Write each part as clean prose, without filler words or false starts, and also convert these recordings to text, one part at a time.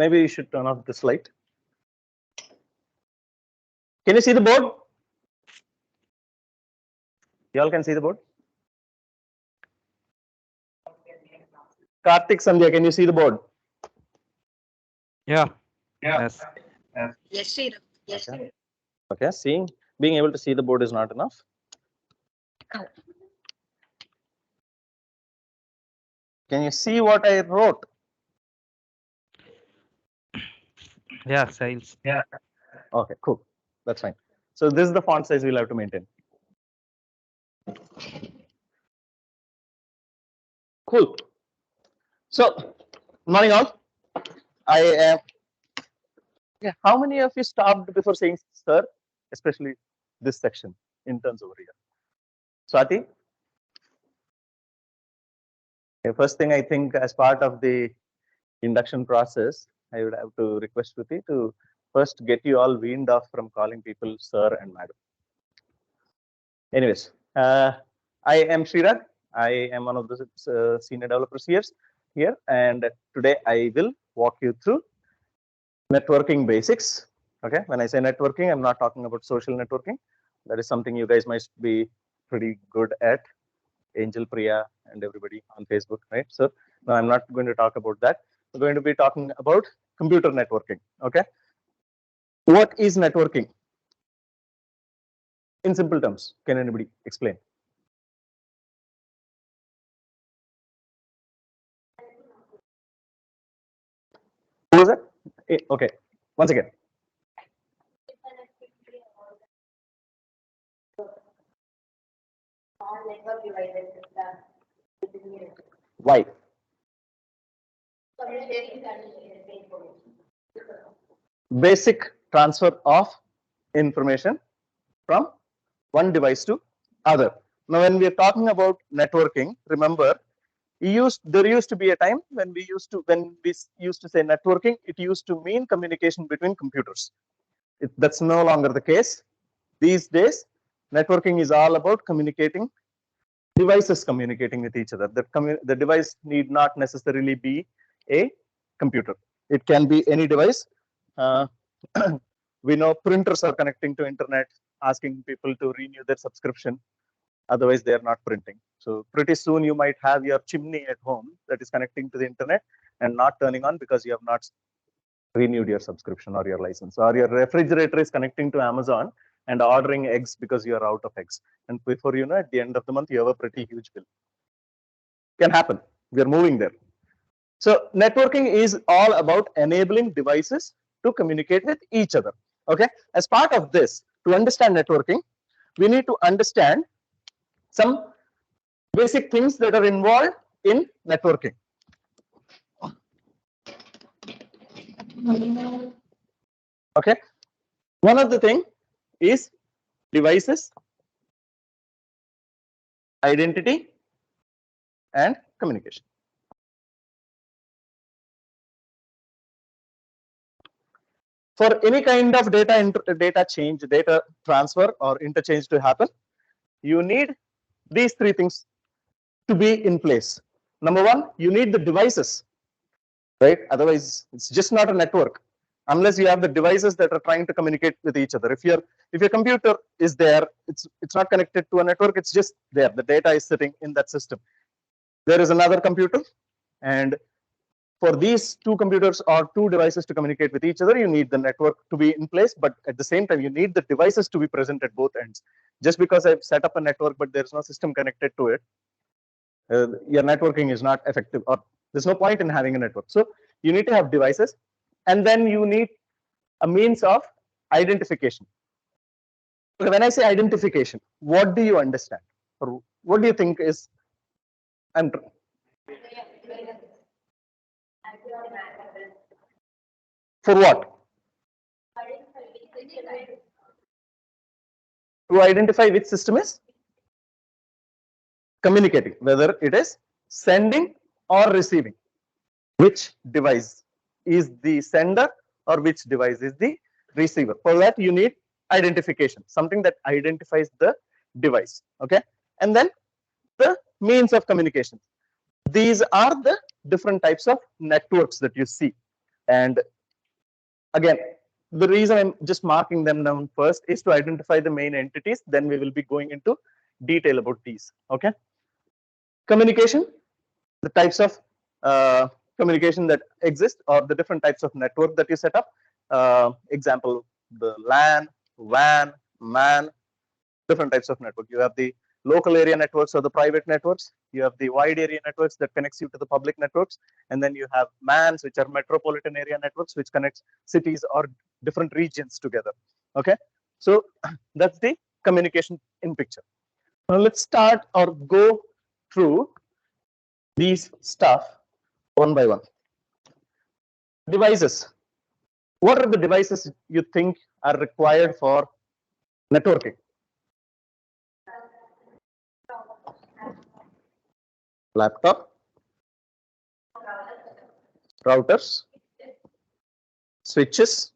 maybe you should turn off this light. Can you see the board? You all can see the board? Karthik, Sandhya, can you see the board? Yeah. Yes. Yes, Srirag. Yes. Okay. Okay, being able to see the board is not enough. Can you see what I wrote? Yeah, Sales. Yeah. Okay, cool. That's fine. So this is the font size we'll have to maintain. Cool. So, morning all. I am. Yeah, how many of you stopped before saying sir, especially this section, interns over here? Swati? Okay, first thing I think as part of the induction process, I would have to request Shruti to first get you all weaned off from calling people sir and madam. Anyways, I am Srirag. I am one of the senior developers here, and today I will walk you through networking basics. Okay, when I say networking, I'm not talking about social networking. That is something you guys must be pretty good at. Angel, Priya, and everybody on Facebook, right? So no, I'm not going to talk about that. We're going to be talking about computer networking. Okay, what is networking? In simple terms, can anybody explain? Who was it? Okay, once again. Why? Basic transfer of information from one device to other. Now, when we are talking about networking, remember, there used to be a time when we used to say networking. It used to mean communication between computers. That's no longer the case. These days, networking is all about communicating, devices communicating with each other. The device need not necessarily be a computer. It can be any device. We know printers are connecting to internet, asking people to renew their subscription. Otherwise, they are not printing. So pretty soon you might have your chimney at home that is connecting to the internet and not turning on because you have not renewed your subscription or your license. Or your refrigerator is connecting to Amazon and ordering eggs because you are out of eggs. And before you know, at the end of the month, you have a pretty huge bill. Can happen. We are moving there. So networking is all about enabling devices to communicate with each other. Okay. As part of this, to understand networking, we need to understand some basic things that are involved in networking. Okay. One of the things is devices, identity, and communication. For any kind of data change, data transfer, or interchange to happen, you need these three things to be in place. Number one, you need the devices, right? Otherwise, it's just not a network unless you have the devices that are trying to communicate with each other. If your computer is there, it's not connected to a network. It's just there. The data is sitting in that system. There is another computer, and for these two computers or two devices to communicate with each other, you need the network to be in place, but at the same time, you need the devices to be present at both ends. Just because I've set up a network, but there's no system connected to it, your networking is not effective, or there's no point in having a network. So you need to have devices, and then you need a means of identification. Okay, when I say identification, what do you understand? Or what do you think is? For what? To identify which system is communicating, whether it is sending or receiving. Which device is the sender or which device is the receiver? For that, you need identification, something that identifies the device. Okay, and then the means of communication. These are the different types of networks that you see. And again, the reason I'm just marking them down first is to identify the main entities. Then we will be going into detail about these. Okay. Communication, the types of communication that exist, or the different types of network that you set up. Example, the LAN, WAN, MAN, different types of network. You have the local area networks or the private networks. You have the wide area networks that connects you to the public networks. And then you have MANs, which are metropolitan area networks, which connects cities or different regions together. Okay. So that's the communication in picture. Now let's start or go through these stuff one by one. Devices. What are the devices you think are required for networking? Laptop, routers, switches,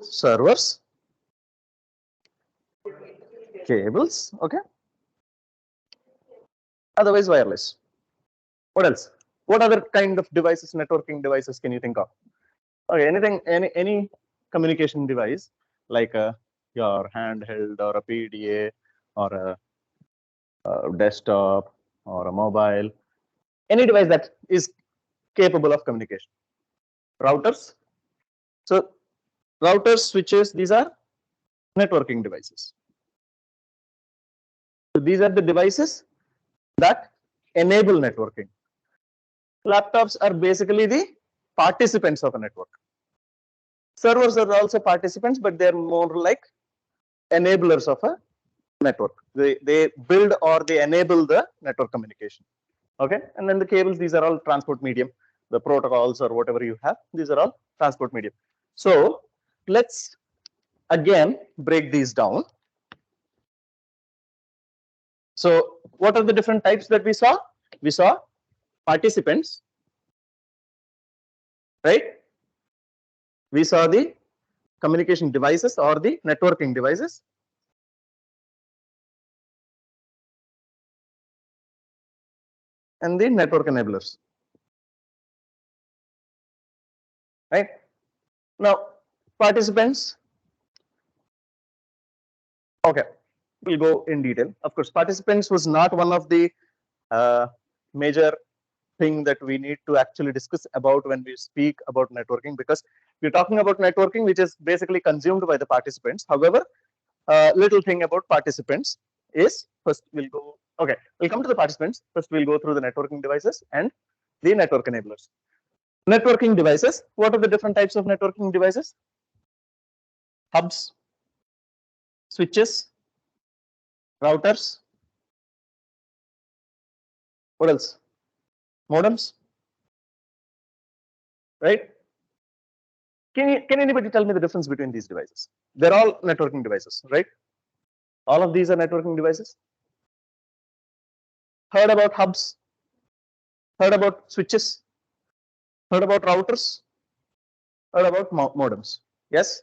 servers, cables, okay. Otherwise wireless. What else? What other kind of devices, networking devices can you think of? Okay, anything, any communication device like your handheld or a PDA or a desktop or a mobile, any device that is capable of communication. Routers. So routers, switches, these are networking devices. So these are the devices that enable networking. Laptops are basically the participants of a network. Servers are also participants, but they're more like enablers of a network. They build or they enable the network communication. Okay, and then the cables, these are all transport medium. The protocols or whatever you have, these are all transport medium. So let's again break these down. So what are the different types that we saw? We saw participants, right? We saw the communication devices or the networking devices. And the network enablers. Right? Now, participants. Okay, we'll go in detail. Of course, participants was not one of the major thing that we need to actually discuss about when we speak about networking, because we're talking about networking, which is basically consumed by the participants. However, little thing about participants is, first we'll go, okay, we'll come to the participants. First, we'll go through the networking devices and the network enablers. Networking devices, what are the different types of networking devices? Hubs, switches, routers, what else? Modems, right? Can anybody tell me the difference between these devices? They're all networking devices, right? All of these are networking devices. Heard about hubs? Heard about switches? Heard about routers? Heard about modems? Yes?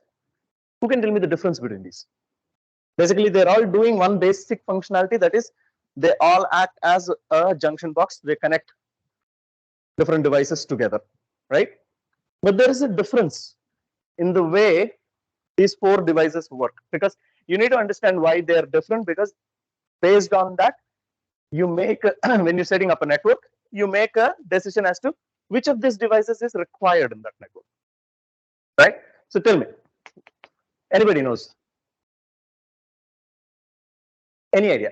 Who can tell me the difference between these? Basically, they're all doing one basic functionality, that is, they all act as a junction box. They connect different devices together, right? But there is a difference in the way these four devices work, because you need to understand why they are different, because based on that, you make when you're setting up a network, you make a decision as to which of these devices is required in that network, right? So tell me, anybody knows? Any idea?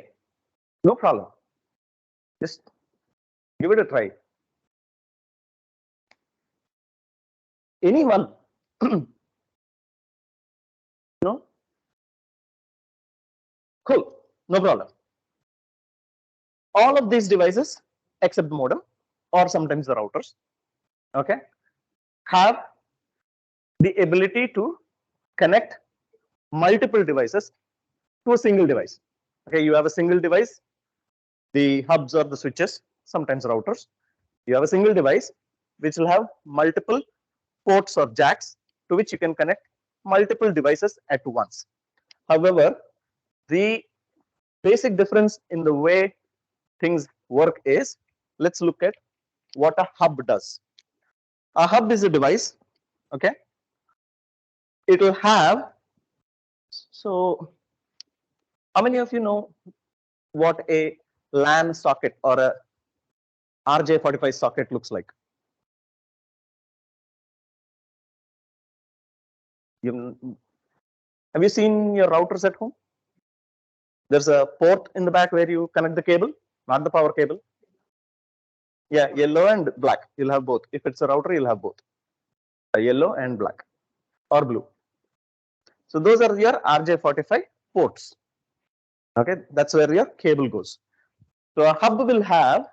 No problem. Just give it a try. Anyone? No? Cool. No problem. All of these devices, except the modem or sometimes the routers, okay, have the ability to connect multiple devices to a single device. Okay, you have a single device, the hubs or the switches, sometimes routers. You have a single device which will have multiple ports or jacks to which you can connect multiple devices at once. However, the basic difference in the way things work is, let's look at what a hub does. A hub is a device, okay? It will have, so how many of you know what a LAN socket or a RJ45 socket looks like? Have you seen your routers at home? There's a port in the back where you connect the cable, not the power cable. Yeah, yellow and black. You'll have both. If it's a router, you'll have both. A yellow and black or blue. So those are your RJ45 ports. Okay, that's where your cable goes. So a hub will have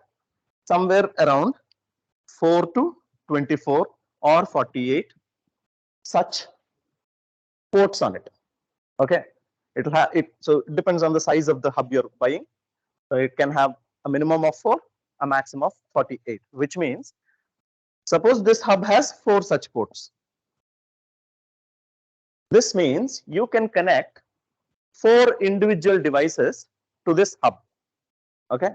somewhere around 4 to 24 or 48 such ports on it. Okay, it'll have it. So it depends on the size of the hub you're buying. So it can have a minimum of 4, a maximum of 48, which means suppose this hub has 4 such ports. This means you can connect 4 individual devices to this hub. Okay,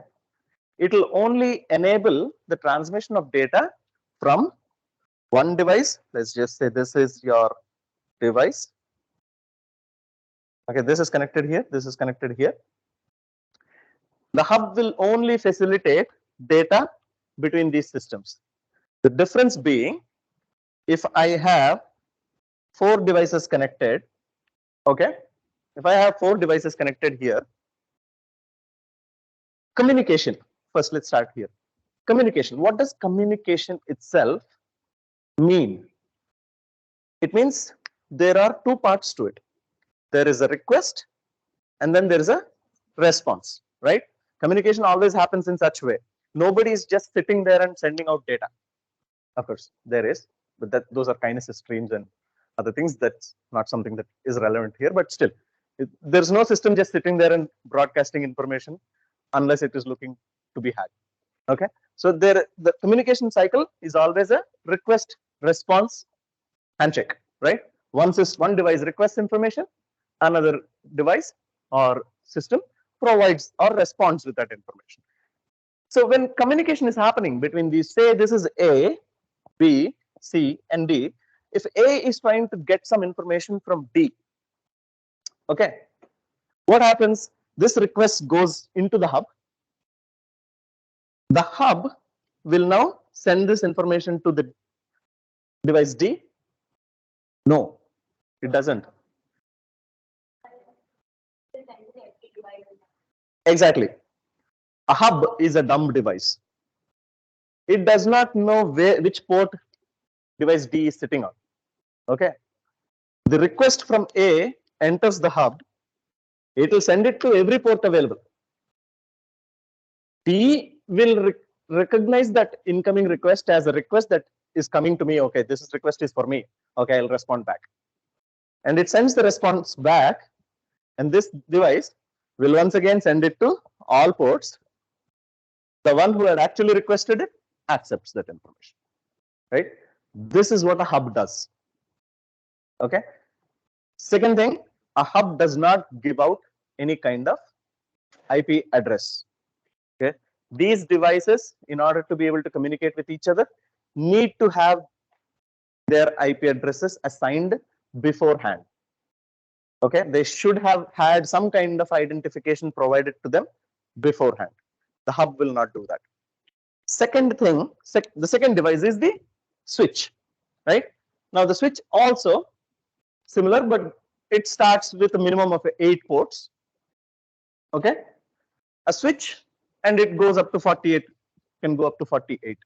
it will only enable the transmission of data from one device. Let's just say this is your device. Okay, this is connected here. This is connected here. The hub will only facilitate data between these systems. The difference being, if I have 4 devices connected, okay, if I have 4 devices connected here, communication, first let's start here. Communication, what does communication itself mean? It means there are 2 parts to it. There is a request and then there is a response, right? Communication always happens in such way. Nobody is just sitting there and sending out data. Of course, there is, but those are kinesis streams and other things. That's not something that is relevant here, but still, there's no system just sitting there and broadcasting information unless it is looking to be hacked. Okay, so the communication cycle is always a request response handshake, right? One device requests information, another device or system provides or responds with that information. So when communication is happening between these, say this is A, B, C, and D. If A is trying to get some information from D, okay, what happens? This request goes into the hub. The hub will now send this information to the device D. No, it doesn't. Exactly. A hub is a dumb device. It does not know which port device D is sitting on. Okay. The request from A enters the hub. It will send it to every port available. D will recognize that incoming request as a request that is coming to me. Okay, this request is for me. Okay, I'll respond back. And it sends the response back. And this device will once again send it to all ports. The one who had actually requested it accepts that information. Right? This is what a hub does. Okay. Second thing, a hub does not give out any kind of IP address. Okay. These devices, in order to be able to communicate with each other, need to have their IP addresses assigned beforehand. Okay, they should have had some kind of identification provided to them beforehand. The hub will not do that. Second thing, the second device is the switch, right? Now the switch also similar, but it starts with a minimum of 8 ports. Okay, a switch, and it goes up to 48, can go up to 48.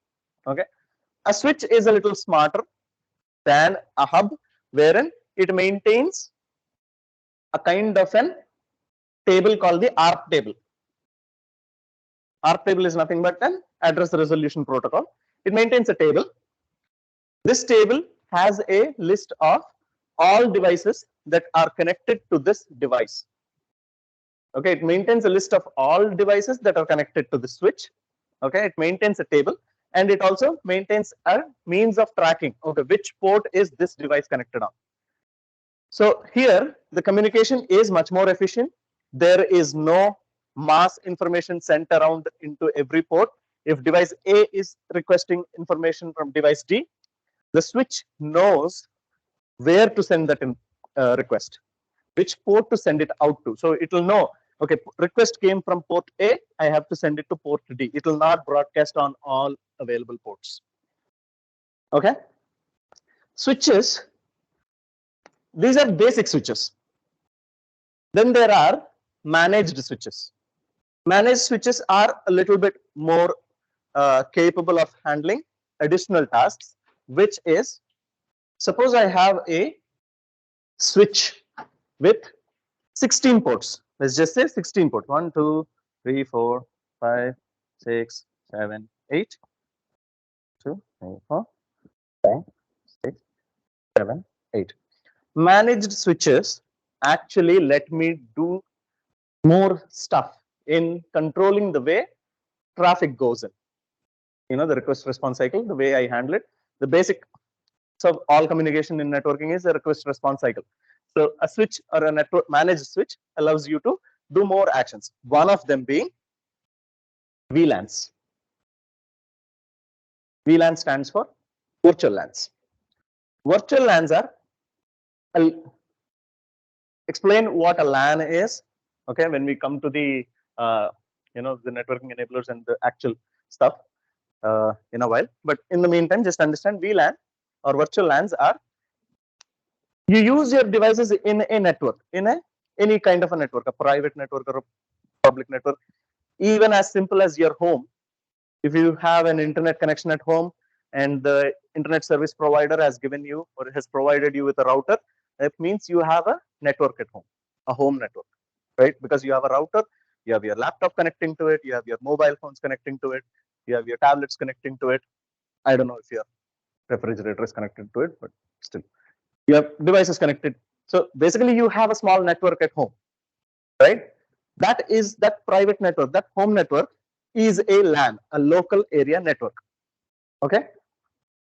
Okay, a switch is a little smarter than a hub, wherein it maintains a kind of an table called the ARP table. ARP table is nothing but an address resolution protocol. It maintains a table. This table has a list of all devices that are connected to this device. Okay, it maintains a list of all devices that are connected to the switch. Okay, it maintains a table, and it also maintains a means of tracking. Okay, which port is this device connected on? So here the communication is much more efficient. There is no mass information sent around into every port. if device A is requesting information from device D, the switch knows where to send that request, which port to send it out to. So it will know, okay, request came from port A, I have to send it to port D. It will not broadcast on all available ports. Okay. Switches, these are basic switches. Then there are managed switches. Managed switches are a little bit more capable of handling additional tasks, which is, suppose I have a switch with 16 ports. Let's just say 16 ports. 1, 2, 3, 4, 5, 6, 7, 8. 2, 3, 4, 5, 6, 7, 8. Managed switches actually let me do more stuff in controlling the way traffic goes in. You know, the request response cycle, the way I handle it. The basic of all communication in networking is a request response cycle. So a switch or a network managed switch allows you to do more actions. One of them being VLANs. VLAN stands for virtual LANs. Virtual LANs are, I'll explain what a LAN is. Okay, when we come to the you know, the networking enablers and the actual stuff in a while. But in the meantime, just understand VLAN or virtual LANs are, you use your devices in a network, in any kind of a network, a private network or a public network, even as simple as your home. If you have an internet connection at home and the internet service provider has given you or has provided you with a router, it means you have a network at home, a home network, right? Because you have a router, you have your laptop connecting to it, you have your mobile phones connecting to it, you have your tablets connecting to it. I don't know if your refrigerator is connected to it, but still, you have devices connected. So basically, you have a small network at home, right? That is that private network, that home network is a LAN, a local area network. Okay,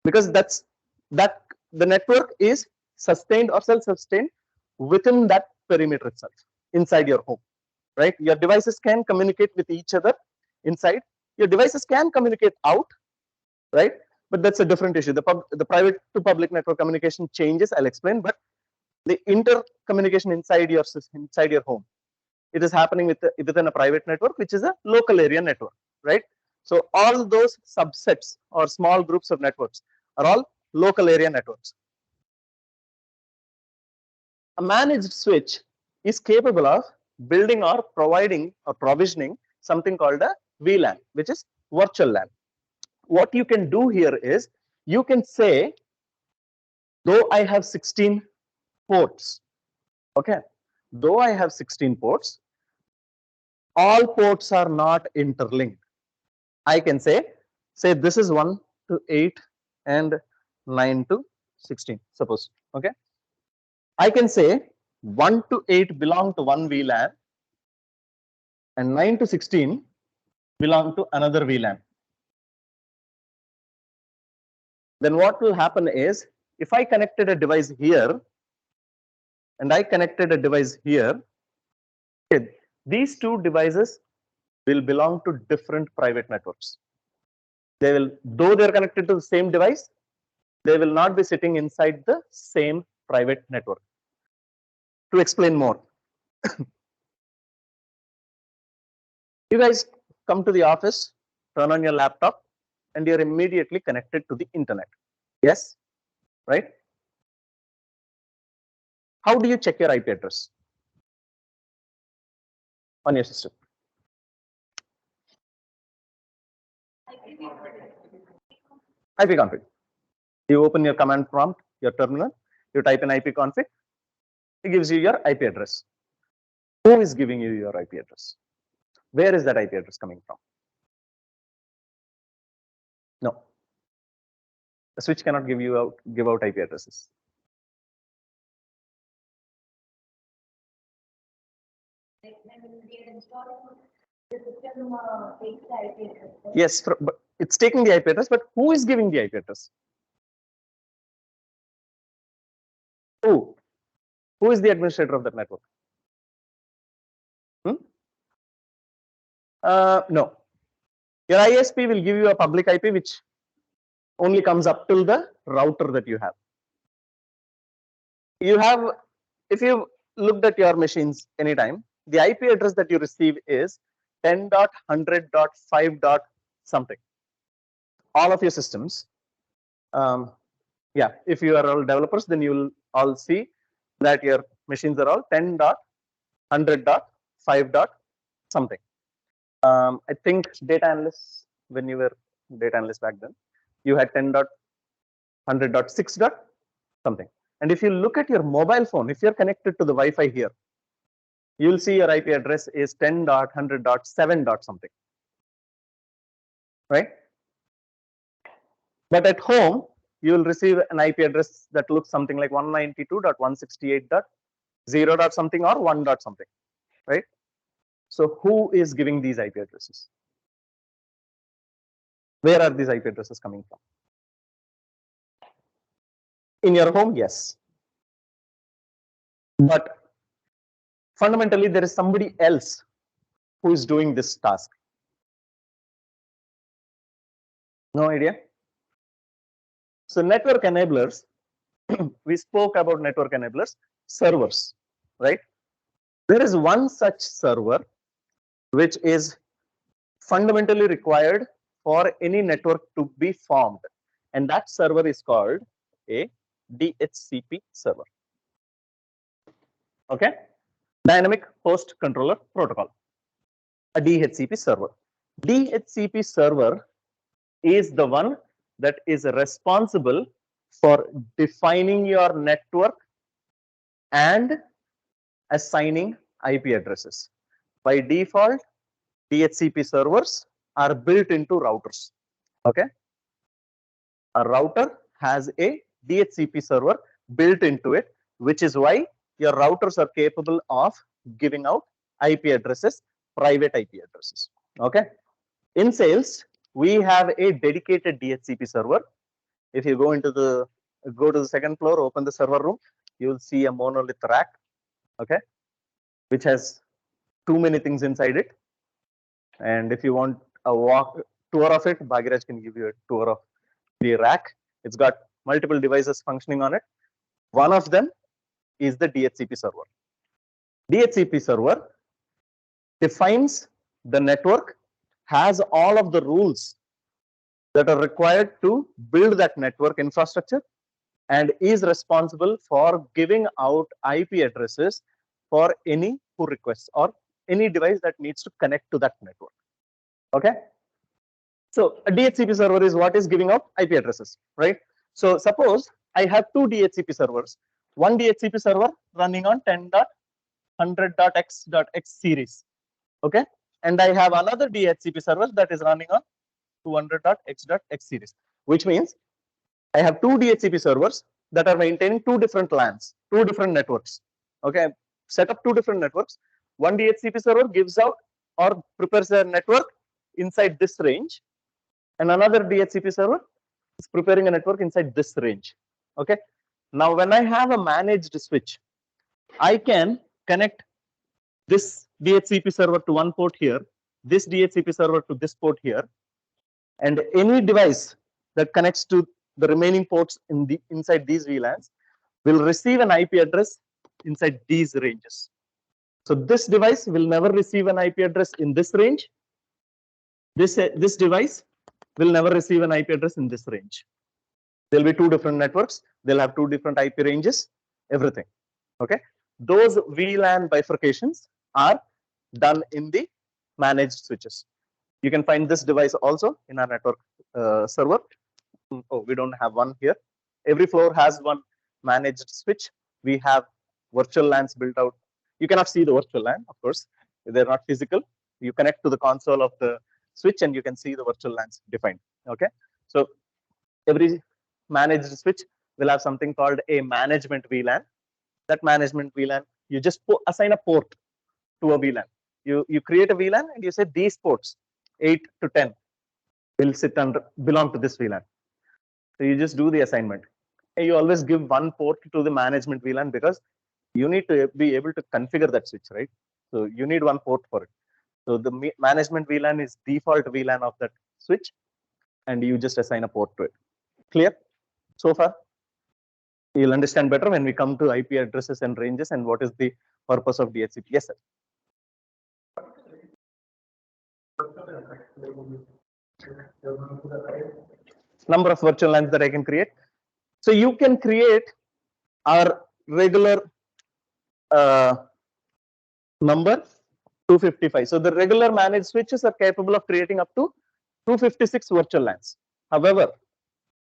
because that's that the network is sustained or self-sustained within that perimeter itself, inside your home, right? Your devices can communicate with each other inside. Your devices can communicate out, right? But that's a different issue. The private to public network communication changes. I'll explain. But the intercommunication inside your home, it is happening within a private network, which is a local area network, right? So all those subsets or small groups of networks are all local area networks. A managed switch is capable of building or providing or provisioning something called a VLAN, which is virtual LAN. What you can do here is, you can say, though I have 16 ports, okay, though I have 16 ports, all ports are not interlinked. I can say this is 1 to 8 and 9 to 16, suppose. Okay, I can say 1 to 8 belong to one VLAN and 9 to 16 belong to another VLAN. Then what will happen is, if I connected a device here and I connected a device here, okay, these two devices will belong to different private networks. They will, though they are connected to the same device, they will not be sitting inside the same private network. To explain more, you guys come to the office, turn on your laptop, and you're immediately connected to the internet. Yes, right? How do you check your IP address on your system? IP config. You open your command prompt, your terminal, you type in IP config, it gives you your IP address. Who is giving you your IP address? Where is that IP address coming from? No. The switch cannot give out IP addresses. Yes, but it's taking the IP address, but who is giving the IP address? Who? Who is the administrator of that network? No. Your ISP will give you a public IP which only comes up till the router that you have. If you looked at your machines anytime, the IP address that you receive is 10.100.5. something. All of your systems. Yeah, if you are all developers, then you will all see that your machines are all 10.100.5. something. I think data analysts, when you were data analyst back then, you had 10.100.6. something. And if you look at your mobile phone, if you're connected to the Wi-Fi here, you'll see your IP address is 10.100.7. something, right? But at home, you will receive an IP address that looks something like 192.168.0. something or 1. something, right? So who is giving these IP addresses? Where are these IP addresses coming from? In your home, yes. But fundamentally, there is somebody else who is doing this task. No idea? So network enablers, we spoke about network enablers, servers, right? There is one such server which is fundamentally required for any network to be formed. And that server is called a DHCP server. Okay? Dynamic Host Controller Protocol, a DHCP server. DHCP server is the one that is responsible for defining your network and assigning IP addresses. By default, DHCP servers are built into routers. Okay, a router has a DHCP server built into it, which is why your routers are capable of giving out IP addresses, private IP addresses. Okay, in sales, we have a dedicated DHCP server. If you go to the second floor, open the server room, you will see a monolith rack, okay, which has too many things inside it. And if you want a tour of it, Bhagiraj can give you a tour of the rack. It's got multiple devices functioning on it. One of them is the DHCP server. DHCP server defines the network, has all of the rules that are required to build that network infrastructure, and is responsible for giving out IP addresses for any who requests or any device that needs to connect to that network. Okay. So a DHCP server is what is giving out IP addresses, right? So suppose I have two DHCP servers, one DHCP server running on 10.100.x.x series, okay, and I have another DHCP server that is running on 200.x.x series, which means I have two DHCP servers that are maintaining two different LANs, two different networks. Okay, set up two different networks. One DHCP server gives out or prepares a network inside this range, and another DHCP server is preparing a network inside this range. Okay, now when I have a managed switch, I can connect this DHCP server to one port here, this DHCP server to this port here, and any device that connects to the remaining ports inside these VLANs will receive an IP address inside these ranges. So this device will never receive an IP address in this range. This device will never receive an IP address in this range. There'll be two different networks. They'll have two different IP ranges, everything. Okay. Those VLAN bifurcations are done in the managed switches. You can find this device also in our network server. Oh, we don't have one here. Every floor has one managed switch. We have virtual LANs built out. You cannot see the virtual LAN, of course. They're not physical. You connect to the console of the switch and you can see the virtual LANs defined. Okay. So every managed switch will have something called a management VLAN. That management VLAN, you just assign a port to a VLAN. You create a VLAN and you say these ports, 8 to 10, will belong to this VLAN. So you just do the assignment. And you always give one port to the management VLAN because you need to be able to configure that switch, right? So you need one port for it. So the management VLAN is default VLAN of that switch, and you just assign a port to it. Clear so far? You'll understand better when we come to IP addresses and ranges and what is the purpose of DHCP. Yes, sir. Number of virtual LANs that I can create. So you can create our regular number 255. So the regular managed switches are capable of creating up to 256 virtual LANs. However,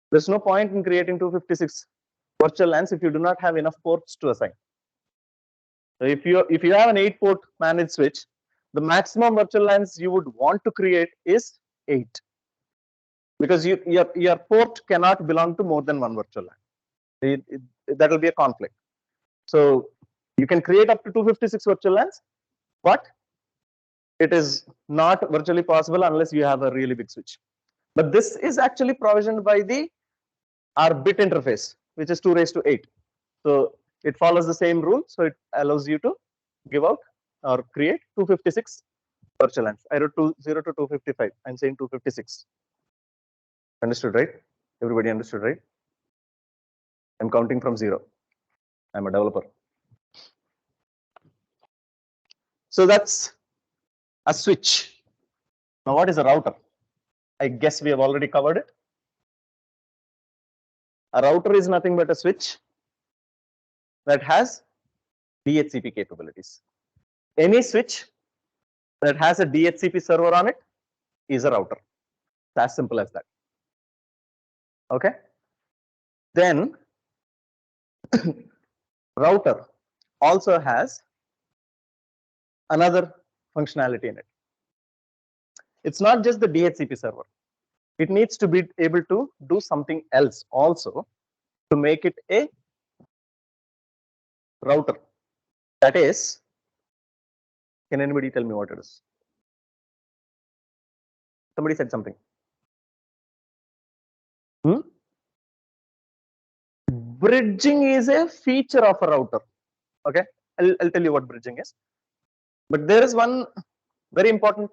there's no point in creating 256 virtual LANs if you do not have enough ports to assign. So if you have an 8-port managed switch, the maximum virtual LANs you would want to create is 8, because your port cannot belong to more than one virtual LAN. That will be a conflict. So you can create up to 256 virtual LANs, but it is not virtually possible unless you have a really big switch. But this is actually provisioned by our bit interface, which is 2 raised to 8. So it follows the same rule. So it allows you to give out or create 256 virtual LANs. I wrote 0 to 255. I'm saying 256. Understood, right? Everybody understood, right? I'm counting from 0. I'm a developer. So that's a switch. Now, what is a router? I guess we have already covered it. A router is nothing but a switch that has DHCP capabilities. Any switch that has a DHCP server on it is a router. It's as simple as that. Okay. Then router also has another functionality in it. It's not just the DHCP server. It needs to be able to do something else also to make it a router. That is, can anybody tell me what it is? Somebody said something. Bridging is a feature of a router. Okay, I'll tell you what bridging is. But there is one very important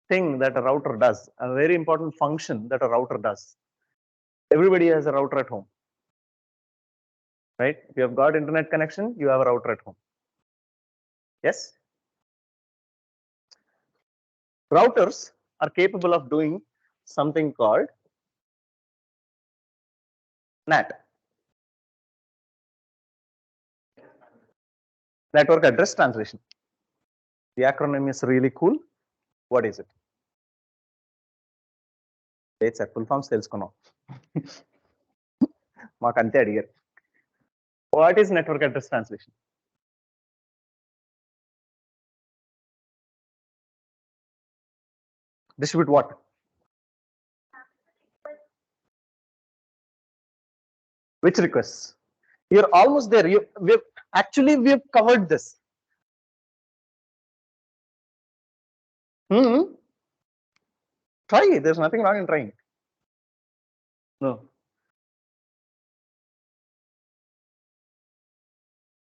thing that a router does, a very important function that a router does. Everybody has a router at home, right? If you have got internet connection, you have a router at home. Yes? Routers are capable of doing something called NAT. Network Address Translation. The acronym is really cool. What is it? It's a full form sales kono. What is network address translation? Distribute what? Which requests? You're almost there. We've covered this. Try. There's nothing wrong in trying. No.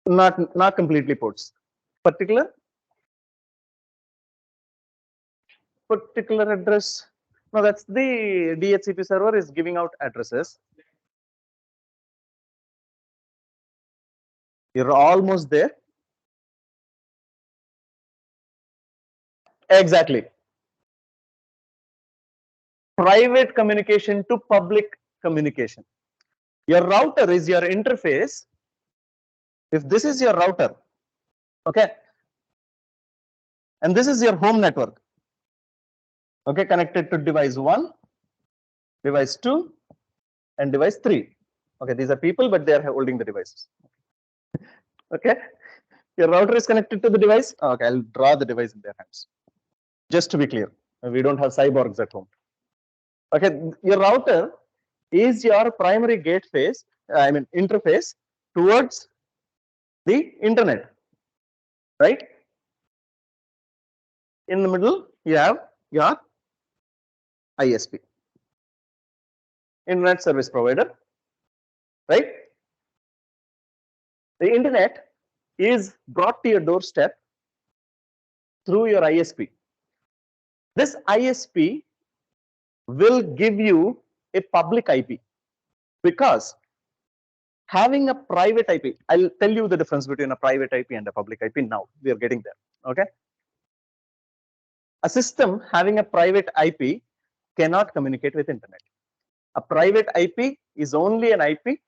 Not completely ports. Particular address. No, that's the DHCP server is giving out addresses. You're almost there. Exactly. Private communication to public communication. Your router is your interface. If this is your router, okay, and this is your home network, okay, connected to device 1, device 2, and device 3. Okay, these are people, but they are holding the devices. Okay, your router is connected to the device. Okay, I'll draw the device in their hands. Just to be clear, we don't have cyborgs at home. Okay, your router is your primary interface towards the internet, right? In the middle, you have your ISP, Internet Service Provider, right? The internet is brought to your doorstep through your ISP. This ISP will give you a public IP, because having a private IP, I'll tell you the difference between a private IP and a public IP now. We are getting there. Okay. A system having a private IP cannot communicate with internet. A private IP is only an IP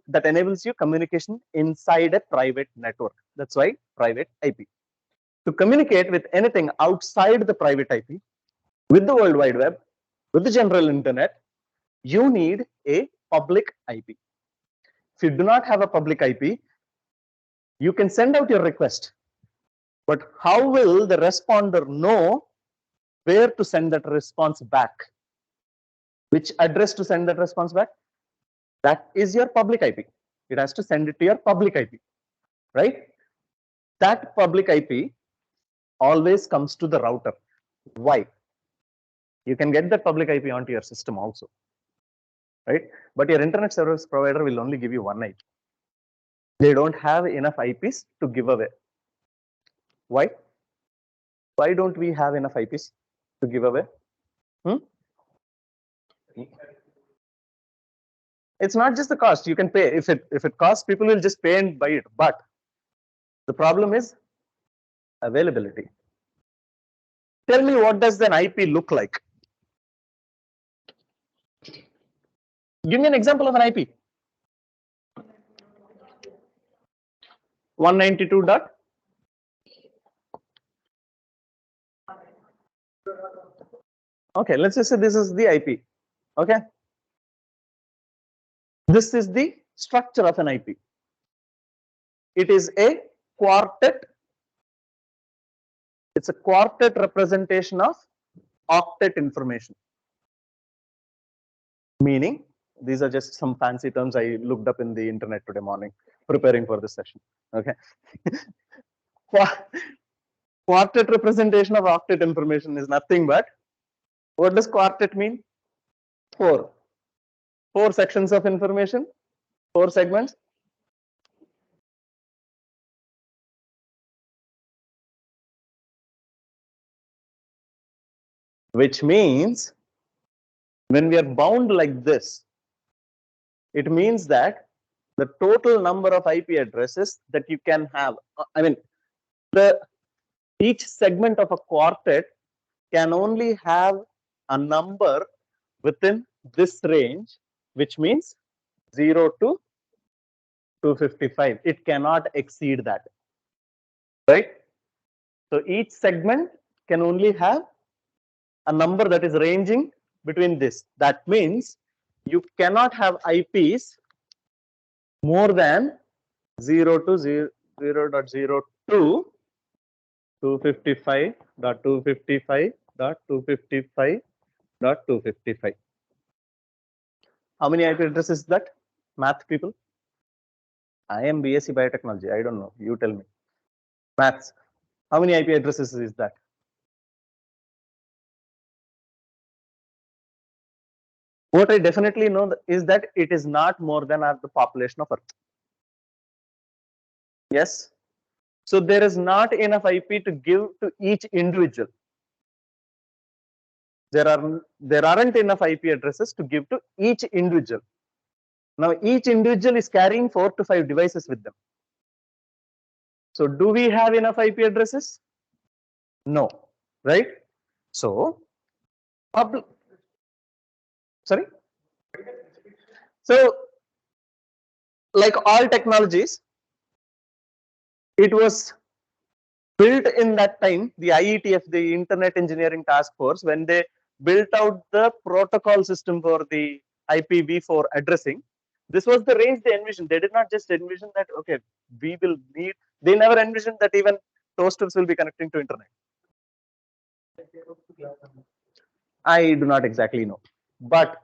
that enables you communication inside a private network. That's why private IP. To communicate with anything outside the private IP, with the World Wide Web, with the general internet, you need a public IP. If you do not have a public IP, you can send out your request, but how will the responder know where to send that response back? Which address to send that response back? That is your public IP. It has to send it to your public IP, right? That public IP always comes to the router. Why? You can get that public IP onto your system also, right? But your internet service provider will only give you one IP. They don't have enough IPs to give away. Why? Why don't we have enough IPs to give away? It's not just the cost. You can pay. If it costs, people will just pay and buy it. But the problem is availability. Tell me, what does an IP look like? Give me an example of an IP. 192 dot. Okay, let's just say this is the IP. Okay. This is the structure of an IP. It is a quartet. It's a quartet representation of octet information. Meaning, these are just some fancy terms I looked up in the internet today morning, preparing for this session. Okay. Quartet representation of octet information is nothing but, what does quartet mean? Four sections of information, 4 segments. Which means when we are bound like this, it means that the total number of IP addresses that you can have, I mean, each segment of a quartet can only have a number within this range, which means 0 to 255. It cannot exceed that, right? So each segment can only have a number that is ranging between this. That means you cannot have IPs more than 0 to 0.02 255.255.255.255. How many IP addresses is that? Math people? I am BSc Biotechnology. I don't know. You tell me. Maths. How many IP addresses is that? What I definitely know is that it is not more than the population of Earth. Yes. So there is not enough IP to give to each individual. There aren't enough IP addresses to give to each individual. Now each individual is carrying 4 to 5 devices with them. So do we have enough IP addresses? No, right? So sorry. So like all technologies, it was built in that time, the IETF, the Internet Engineering Task Force, when they built out the protocol system for the IPv4 addressing. This was the range they envisioned. They did not just envision that, okay, we will need, they never envisioned that even toasters will be connecting to internet. I do not exactly know, but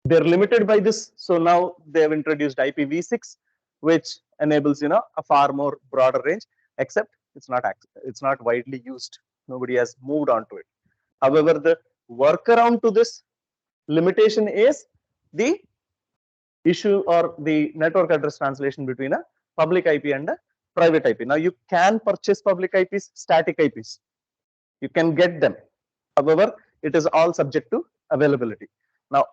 they're limited by this. So now they have introduced IPv6, which enables, a far more broader range, except it's not widely used. Nobody has moved on to it. However, the workaround to this limitation is the issue or the network address translation between a public IP and a private IP. Now you can purchase public IPs, static IPs. You can get them. However, it is all subject to availability. Now,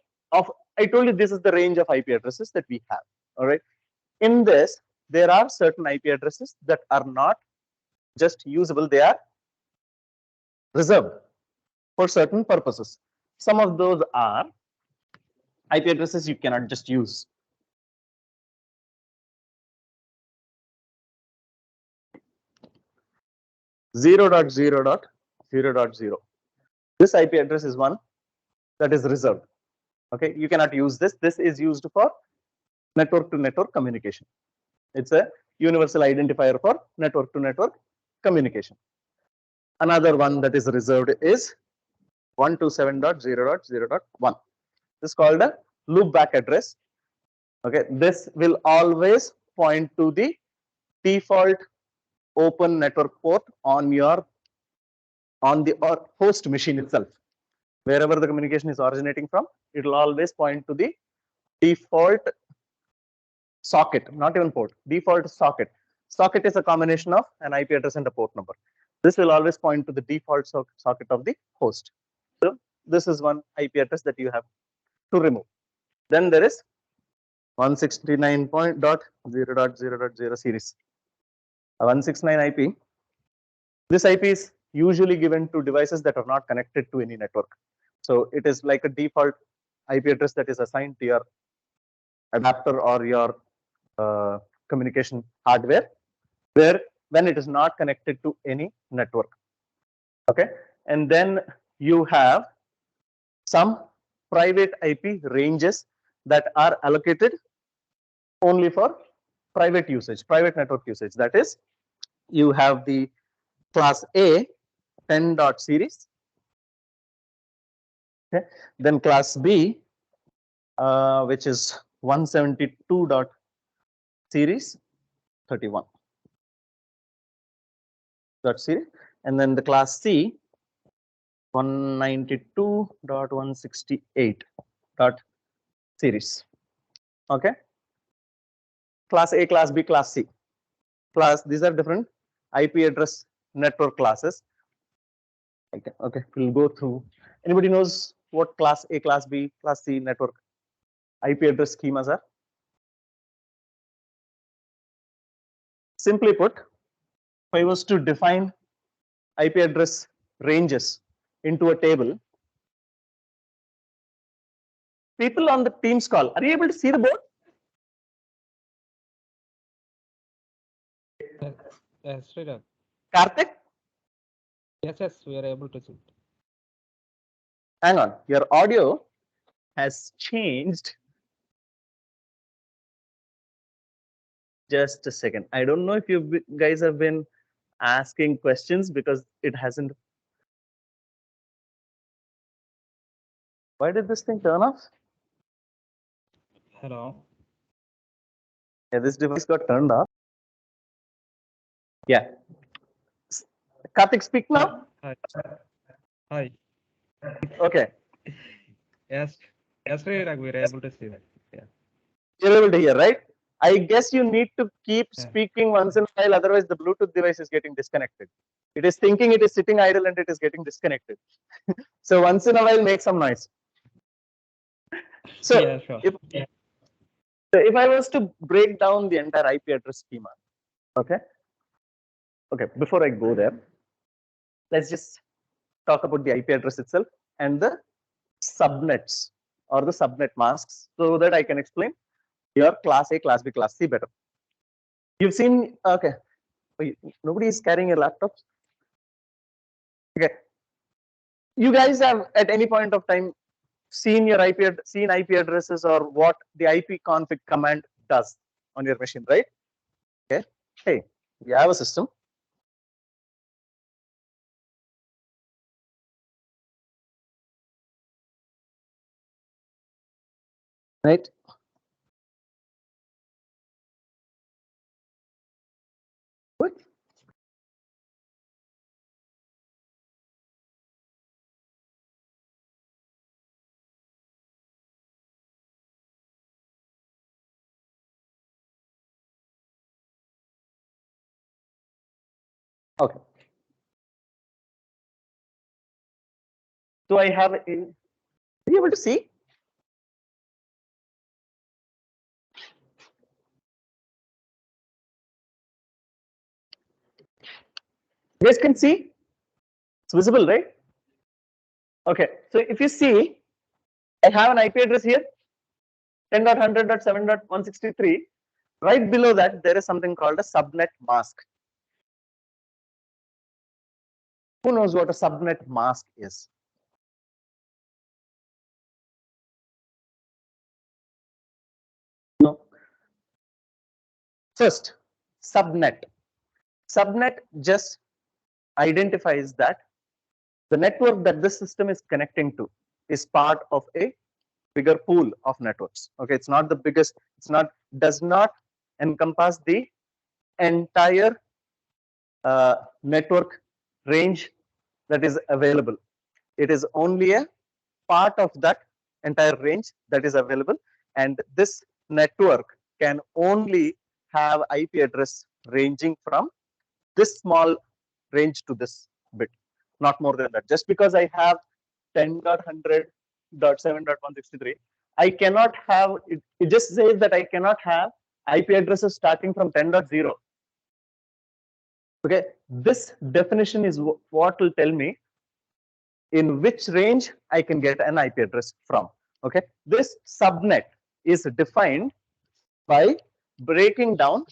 I told you this is the range of IP addresses that we have. All right. In this, there are certain IP addresses that are not just usable; they are reserved for certain purposes. Some of those are IP addresses you cannot just use. Zero dot zero dot zero dot zero. This IP address is one that is reserved. Okay, you cannot use this. This is used for network to network communication. It's a universal identifier for network to network communication. Another one that is reserved is 127.0.0.1. This is called a loopback address. Okay, this will always point to the default open network port on the host machine itself. Wherever the communication is originating from, it will always point to the default socket, not even port, default socket. Socket is a combination of an IP address and a port number. This will always point to the default socket of the host. So this is one IP address that you have to remove. Then there is 169.0.0.0 series. 169 IP. This IP is usually given to devices that are not connected to any network. So it is like a default IP address that is assigned to your adapter or your communication hardware, where when it is not connected to any network. Okay, and then you have some private IP ranges that are allocated only for private usage, private network usage. That is, you have the class A 10 dot series. Okay, then class B, which is 172 dot series 31 dot series, and then the class C 192.168 dot series. Okay, class A, class B, class C. These are different IP address network classes. Okay, we'll go through. Anybody knows what class A, class B, class C network IP address schemas are? Simply put, if I was to define IP address ranges into a table, people on the Teams call, are you able to see the board? Yes, Srirag. Karthik? Yes, we are able to see it. Hang on, your audio has changed. Just a second. I don't know if you guys have been asking questions because it hasn't. Why did this thing turn off? Hello. Yeah, this device got turned off. Yeah. Karthik, speak now. Hi. Hi. Okay. Yes, Srirag, we are able to see that. Yeah. You're able to hear, right? I guess you need to keep Yeah. speaking once in a while, otherwise the Bluetooth device is getting disconnected. It is thinking it is sitting idle and it is getting disconnected. So once in a while, make some noise. So Yeah, sure. if I was to break down the entire IP address schema, okay, before I go there, let's just talk about the IP address itself and the subnets or the subnet masks so that I can explain your class A, class B, class C better. You've seen, okay, nobody is carrying a laptop. Okay, you guys have at any point of time seen your seen IP addresses or what the IP config command does on your machine, right? Okay, hey, we have a system. Right? What? Okay. So I have, are you able to see? You guys can see? It's visible, right? Okay. So if you see, I have an IP address here, 10.100.7.163. Right below that, there is something called a subnet mask. Who knows what a subnet mask is? No. First, subnet. Subnet just identifies that the network that this system is connecting to is part of a bigger pool of networks. Okay, it's not the biggest, does not encompass the entire network range that is available. It is only a part of that entire range that is available, and this network can only have IP address ranging from this small range to this bit, not more than that. Just because I have 10.100.7.163, I cannot have it. It just says that I cannot have IP addresses starting from 10.0. Okay, this definition is what will tell me in which range I can get an IP address from. Okay, this subnet is defined by breaking down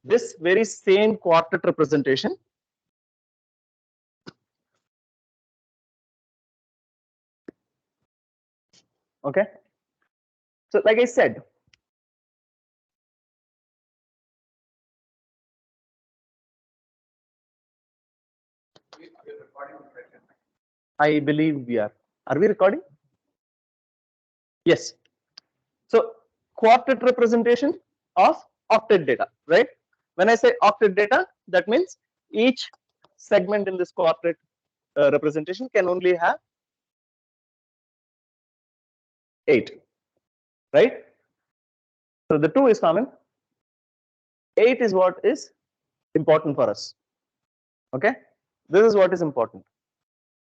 this very same quartet representation. Okay, so like I said, I believe we are. Are we recording? Yes. So quartet representation of octet data, right? When I say octet data, that means each segment in this quartet representation can only have 8, right? So the 2 is common. 8 is what is important for us. Okay, this is what is important.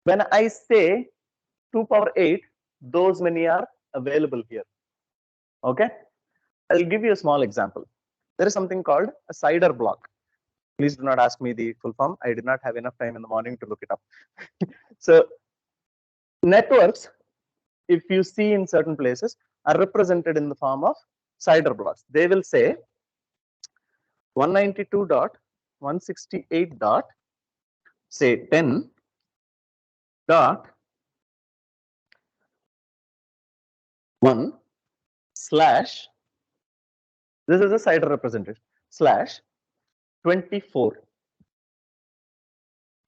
When I say 2 power 8, those many are available here. Okay, I'll give you a small example. There is something called a cider block. Please do not ask me the full form. I did not have enough time in the morning to look it up. So networks, if you see in certain places, are represented in the form of cider blocks. They will say 192.168 dot say 10 dot 1 slash, this is a cider representation, slash 24.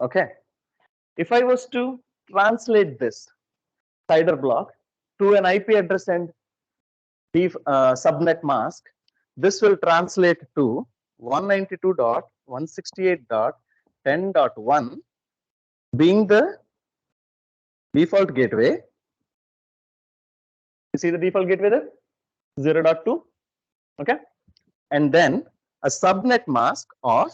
Okay, if I was to translate this cider block to an IP address and subnet mask, this will translate to 192.168.10.1 being the default gateway. You see the default gateway there, 0.2. Okay, and then a subnet mask of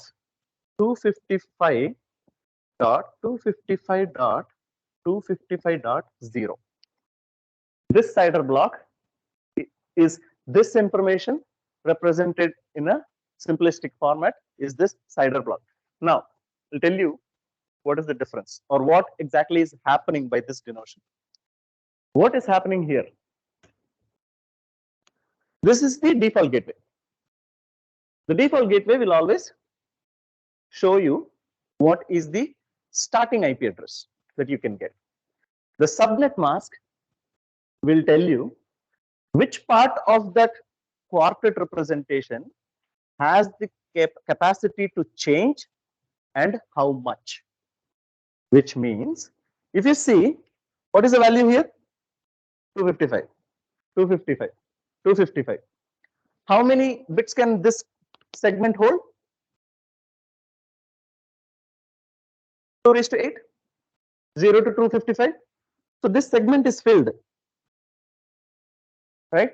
255.255.255.0. This cider block is this information represented in a simplistic format is this cider block. Now, I'll tell you what is the difference or what exactly is happening by this denotion. What is happening here? This is the default gateway. The default gateway will always show you what is the starting IP address that you can get. The subnet mask will tell you which part of that quartet representation has the capacity to change and how much. Which means, if you see, what is the value here? 255, 255, 255. How many bits can this segment hold? 2 raised to 8, 0 to 255. So this segment is filled, right?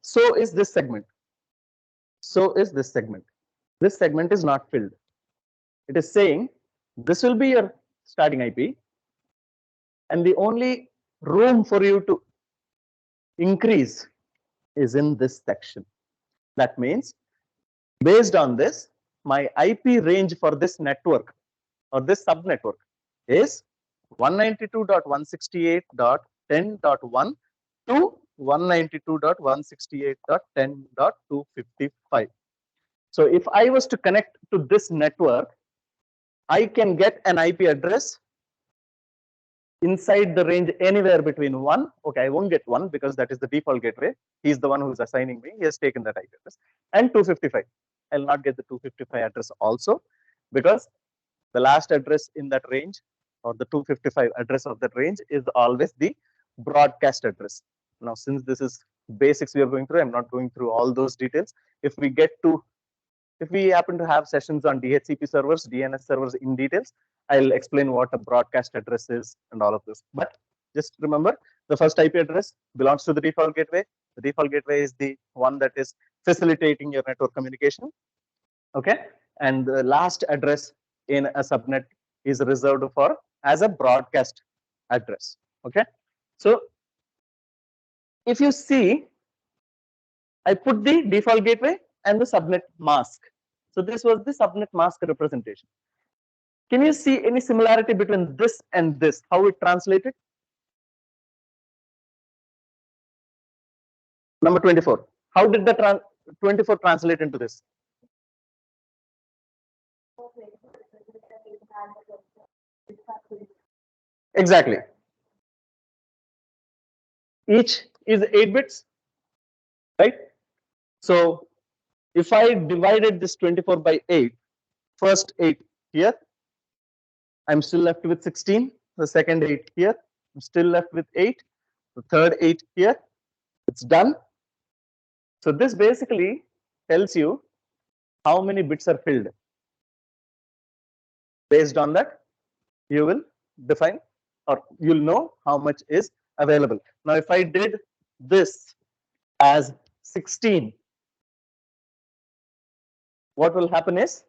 So is this segment. So is this segment. This segment is not filled. it is saying this will be your starting IP, and the only room for you to increase is in this section. That means based on this, my IP range for this network or this subnetwork is 192.168.10.1 to 192.168.10.255. So if I was to connect to this network, I can get an IP address inside the range anywhere between 1. Okay, I won't get 1 because that is the default gateway. He's the one who's assigning me. He has taken that IP address. And 255. I'll not get the 255 address also because the last address in that range or the 255 address of that range is always the broadcast address. Now, since this is basics we are going through, I'm not going through all those details. If we happen to have sessions on DHCP servers, DNS servers in details, I'll explain what a broadcast address is and all of this. But just remember, the first IP address belongs to the default gateway. The default gateway is the one that is facilitating your network communication. Okay, and the last address in a subnet is reserved for as a broadcast address. Okay, so if you see, I put the default gateway and the subnet mask. So this was the subnet mask representation. Can you see any similarity between this and this? How it translated? Number 24. How did the 24 translate into this? Exactly. Each is 8 bits, right? So if I divided this 24 by 8, first 8 here, I'm still left with 16. The second 8 here, I'm still left with 8. The third 8 here, it's done. So this basically tells you how many bits are filled. Based on that, you will define or you'll know how much is available. Now, if I did this as 16, what will happen is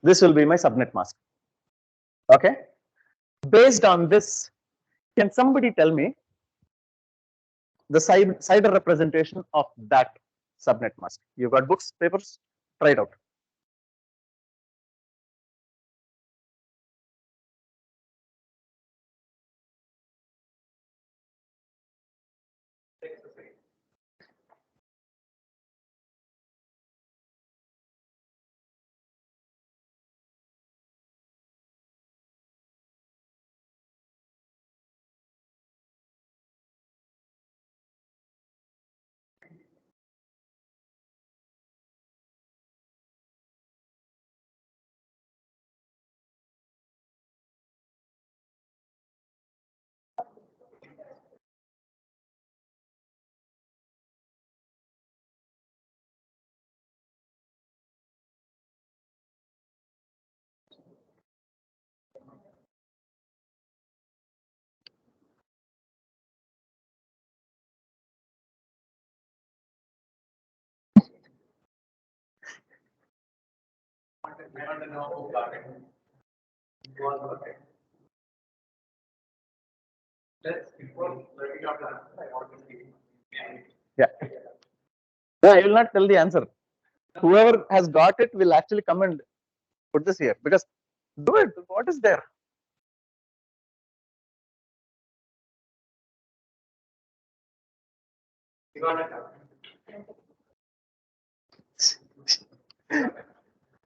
this will be my subnet mask. Okay. Based on this, can somebody tell me the CIDR representation of that subnet mask? You've got books, papers, try it out. Yeah. No, I will not tell the answer. Whoever has got it will actually come and put this here because do it. What is there?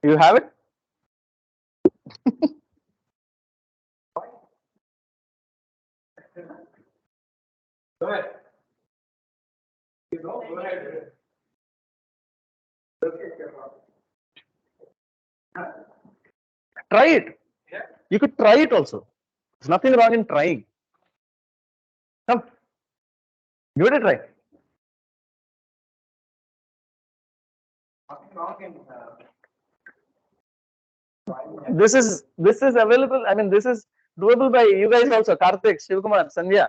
You have it? Go ahead. Go ahead. Try it. Yeah. You could try it also. There's nothing wrong in trying. Come. Give it a try. This is available. I mean, this is doable by you guys also. Karthik, Shivkumar, Sandhya.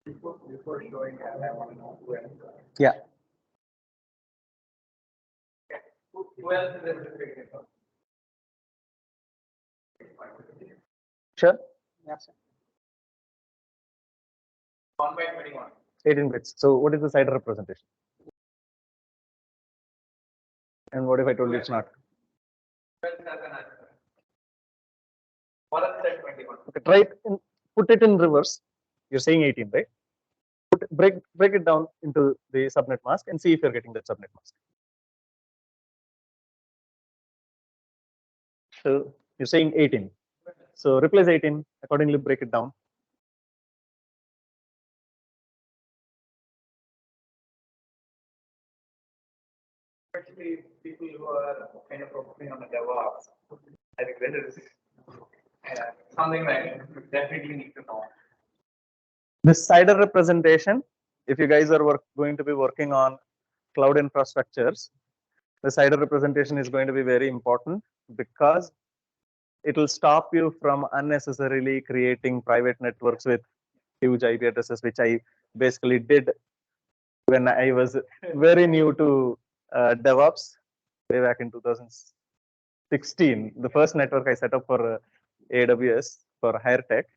Before showing, I want to know who else. Yeah. Who else is restricted? Sure. 1 by 21. 18 bits. So what is the cider representation? And what if I told you it's not? 12 as an answer. What is that 21? Okay, try it in, put it in reverse. You're saying 18, right? Break it down into the subnet mask and see if you're getting that subnet mask. So you're saying 18. So replace 18, accordingly break it down. Especially people who are kind of focusing on the DevOps. I think that is something that you definitely need to know. This cider representation, if you guys are going to be working on cloud infrastructures, the cider representation is going to be very important because it will stop you from unnecessarily creating private networks with huge IP addresses, which I basically did when I was very new to DevOps way back in 2016. The first network I set up for AWS for higher tech,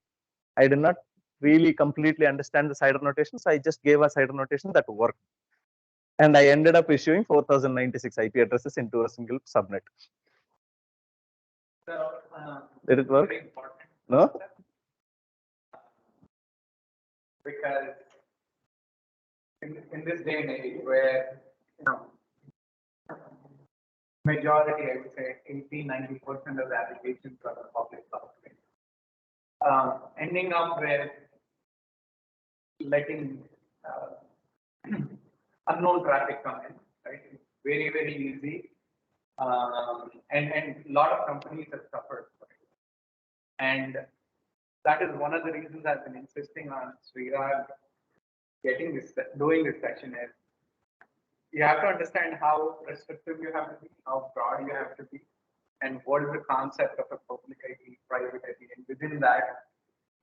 I did not really completely understand the cider notation, so I just gave a cider notation that worked. And I ended up issuing 4096 IP addresses into a single subnet. So, Did it work? very important. No? Because in this day and age where, majority, I would say 80-90% of the applications are the public software. Ending up with letting unknown traffic come in, right? It's very, very easy. And a lot of companies have suffered for it. And that is one of the reasons I've been insisting on Srirag doing this session is you have to understand how restrictive you have to be, how broad you have to be, and what is the concept of a public IP, private IP, and within that,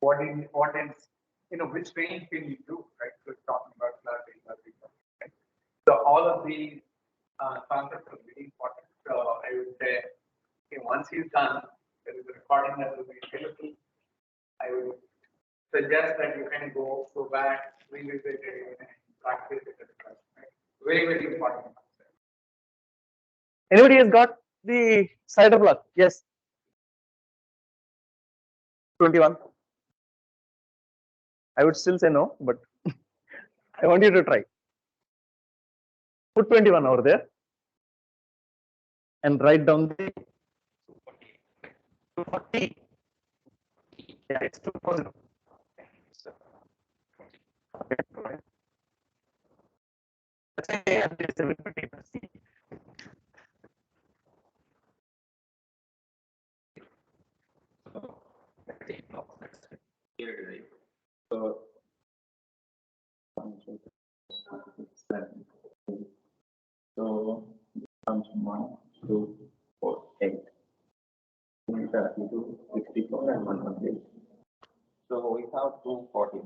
what is which range can you do, right? So it's talking about classic, right? So all of these concepts are very important. So I would say, once he's done, there is a recording that will be available. I would suggest that you can go back, revisit it, and practice it. Right? Very, very important concept. Anybody has got the cider block? Yes. 21. I would still say no, but I want you to try. Put 21 over there and write down the 240. Yeah, it's 240. Let's say at least 750. So, 7. So, comes 1, 2, 4, 8. 32, 64, and 100. So, we have 240.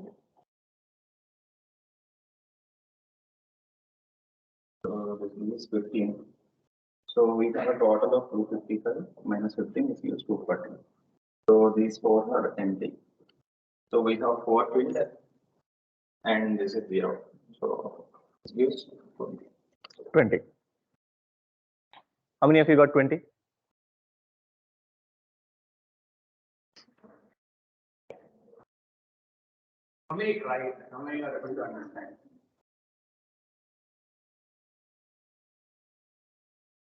So, this is 15. So, we have a total of 255 minus 15 is used 240. So, these 4 are empty. So, we have 4 fields and this is 0. So, it's used 20. 20. How many of you got 20? How many try it? How many are able to understand?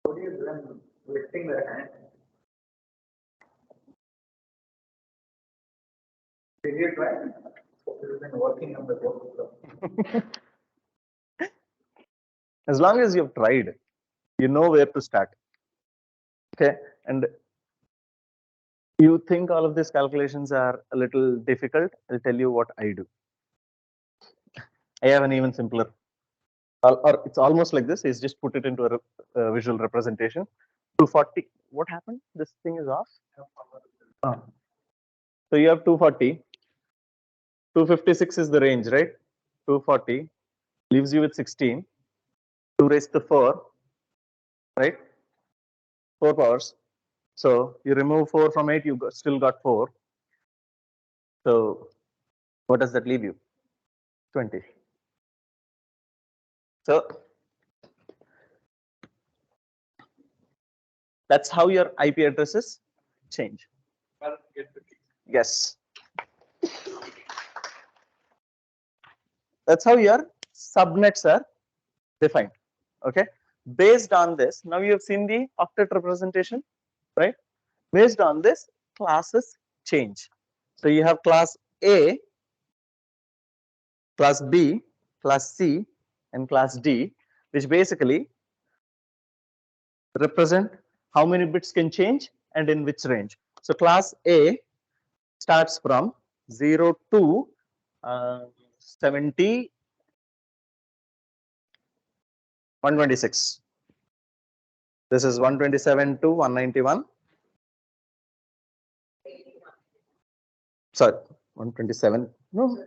What do you do when lifting their hand? Did you try? You've been working on the board. As long as you've tried, you know where to start. Okay, and you think all of these calculations are a little difficult, I'll tell you what I do. I have an even simpler, or it's almost like this, is just put it into a visual representation. 240, what happened? This thing is off. So you have 240. 256 is the range, right? 240 leaves you with 16. 2 raised to 4, right? 4 powers. So you remove 4 from 8, you still got 4. So what does that leave you? 20. So that's how your IP addresses change. Yes. That's how your subnets are defined. Okay. Based on this, now you have seen the octet representation, right? Based on this, classes change. So you have class A, class B, class C, and class D, which basically represent how many bits can change and in which range. So class A starts from 0 to 70, 126. This is 127 to 191. Sorry, 127. No.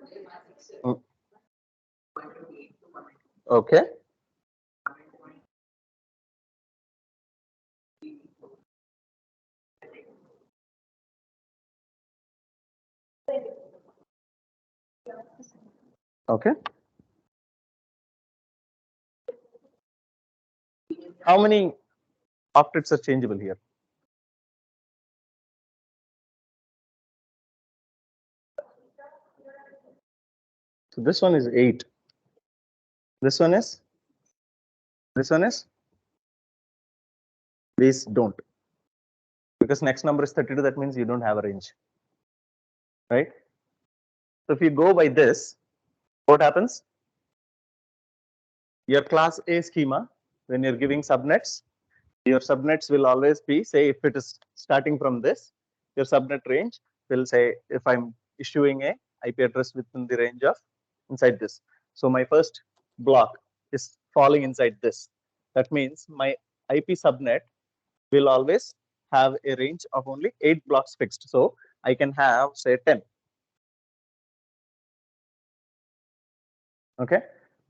Okay. Okay. How many octets are changeable here? So this one is 8. This one is, these don't. Because next number is 32, that means you don't have a range, right? So if you go by this, what happens? Your class A schema, when you're giving subnets, your subnets will always be, say, if it is starting from this, your subnet range will say, if I'm issuing a IP address within the range of inside this. So my first block is falling inside this. That means my IP subnet will always have a range of only 8 blocks fixed. So I can have, say, 10. Okay.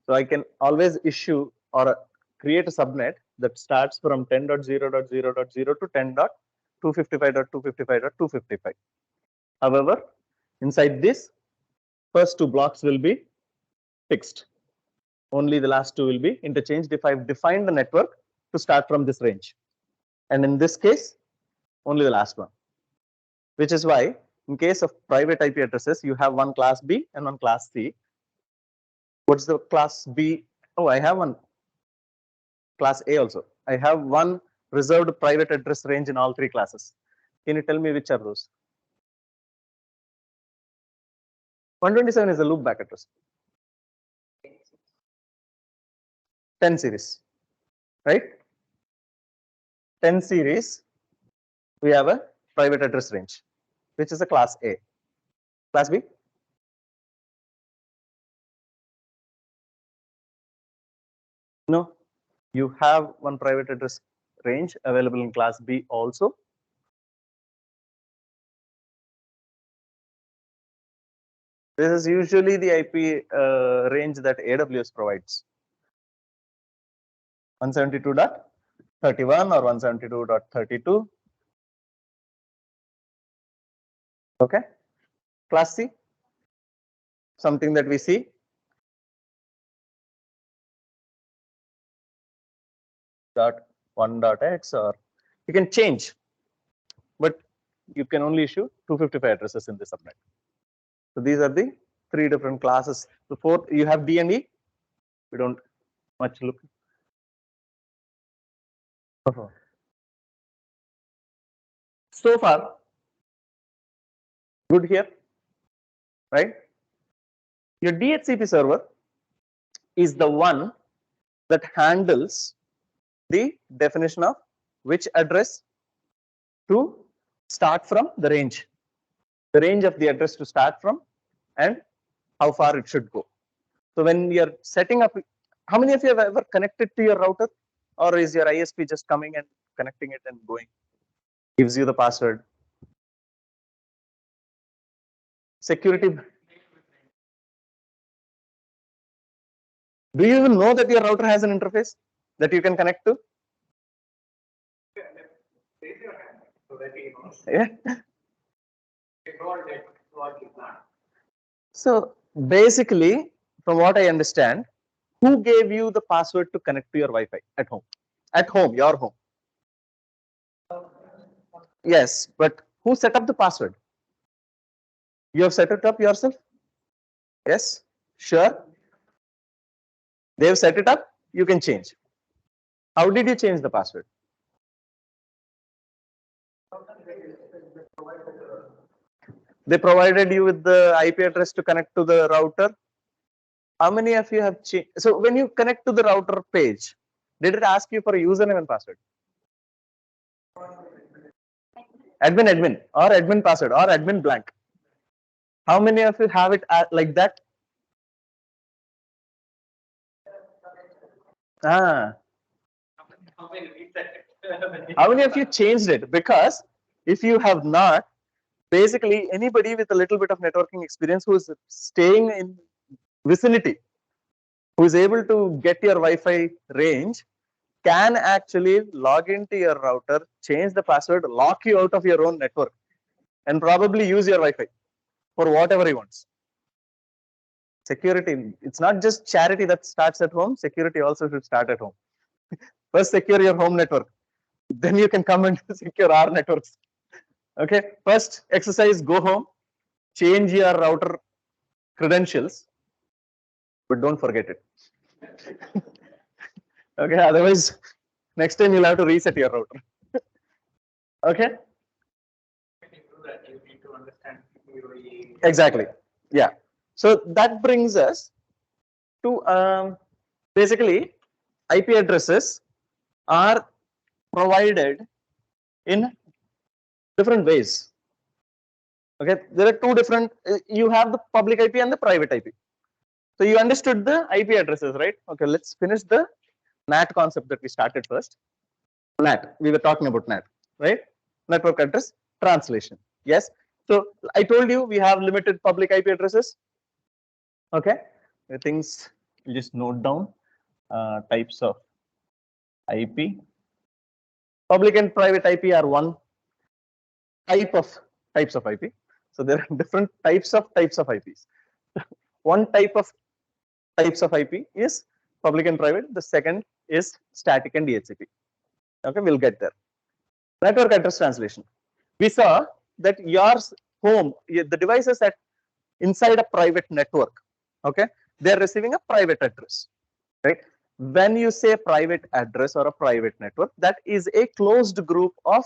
So I can always issue or create a subnet that starts from 10.0.0.0 to 10.255.255.255. However, inside this, first 2 blocks will be fixed. Only the last 2 will be interchanged if I've defined the network to start from this range. And in this case, only the last one. Which is why, in case of private IP addresses, you have one class B and one class C. What's the class B? Oh, I have one class A also. I have one reserved private address range in all 3 classes. Can you tell me which are those? 127 is a loopback address. 10 series, right? 10 series, we have a private address range, which is a class A. Class B? No, you have one private address range available in class B also. This is usually the IP range that AWS provides. 172.31 or 172.32. Okay. Class C, something that we see. .1.x, or you can change, but you can only issue 255 addresses in the subnet. So these are the 3 different classes. The 4th, you have D and E. We don't much look. So far, good here, right? Your DHCP server is the one that handles the definition of which address to start from, the range of the address to start from, and how far it should go. So when you're setting up, how many of you have ever connected to your router, or is your ISP just coming and connecting it and going, gives you the password? Security. Do you even know that your router has an interface that you can connect to? Raise your hand so that he knows. Yeah. Involved it, what is not. So basically, from what I understand, who gave you the password to connect to your Wi-Fi at home? At home, your home. Yes, but who set up the password? You have set it up yourself? Yes, sure. They've set it up, you can change. How did you change the password? They provided you with the IP address to connect to the router. How many of you have changed? So when you connect to the router page, did it ask you for a username and password? Admin or admin password or admin blank. How many of you have it like that? Ah, How many reset it? how many of you changed it? Because if you have not, basically anybody with a little bit of networking experience who is staying in vicinity, who is able to get your Wi-Fi range, can actually log into your router, change the password, lock you out of your own network, and probably use your Wi-Fi for whatever he wants. Security, it's not just charity that starts at home, security also should start at home. First secure your home network, then you can come and secure our networks. Okay, first exercise, go home, change your router credentials, but don't forget it. Okay, otherwise next time you'll have to reset your router. Okay, When you do that, you need to understand theory. exactly. Yeah, so that brings us to basically IP addresses are provided in different ways. Okay, there are two different, you have the public IP and the private IP. So you understood the IP addresses, right? Okay, let's finish the NAT concept that we started first. NAT, we were talking about NAT, right? Network address translation. Yes. So I told you we have limited public IP addresses. Okay, the things you just note down types of IP. Public and private IP are one types of IP. So there are different types of IPs. One type of types of IP is public and private. The second is static and DHCP. Okay, we'll get there. Network address translation. We saw that your home, the devices that inside a private network, okay, they're receiving a private address, right? When you say private address or a private network, that is a closed group of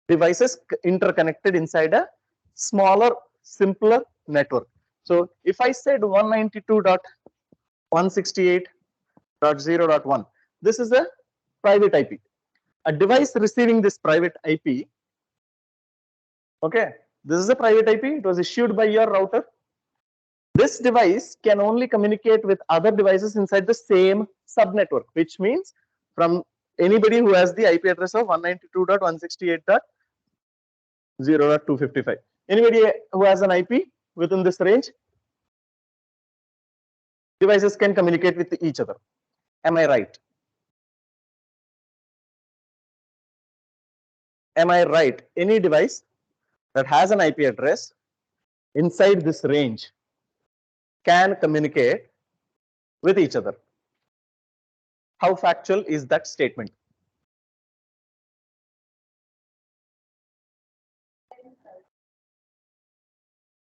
devices interconnected inside a smaller, simpler network. So if I said 192.168.0.1, this is a private IP. A device receiving this private IP, okay, this is a private IP, it was issued by your router. This device can only communicate with other devices inside the same subnetwork, which means from anybody who has the IP address of 192.168.0.255. Anybody who has an IP within this range, devices can communicate with each other. Am I right? Am I right? Any device that has an IP address inside this range can communicate with each other. How factual is that statement?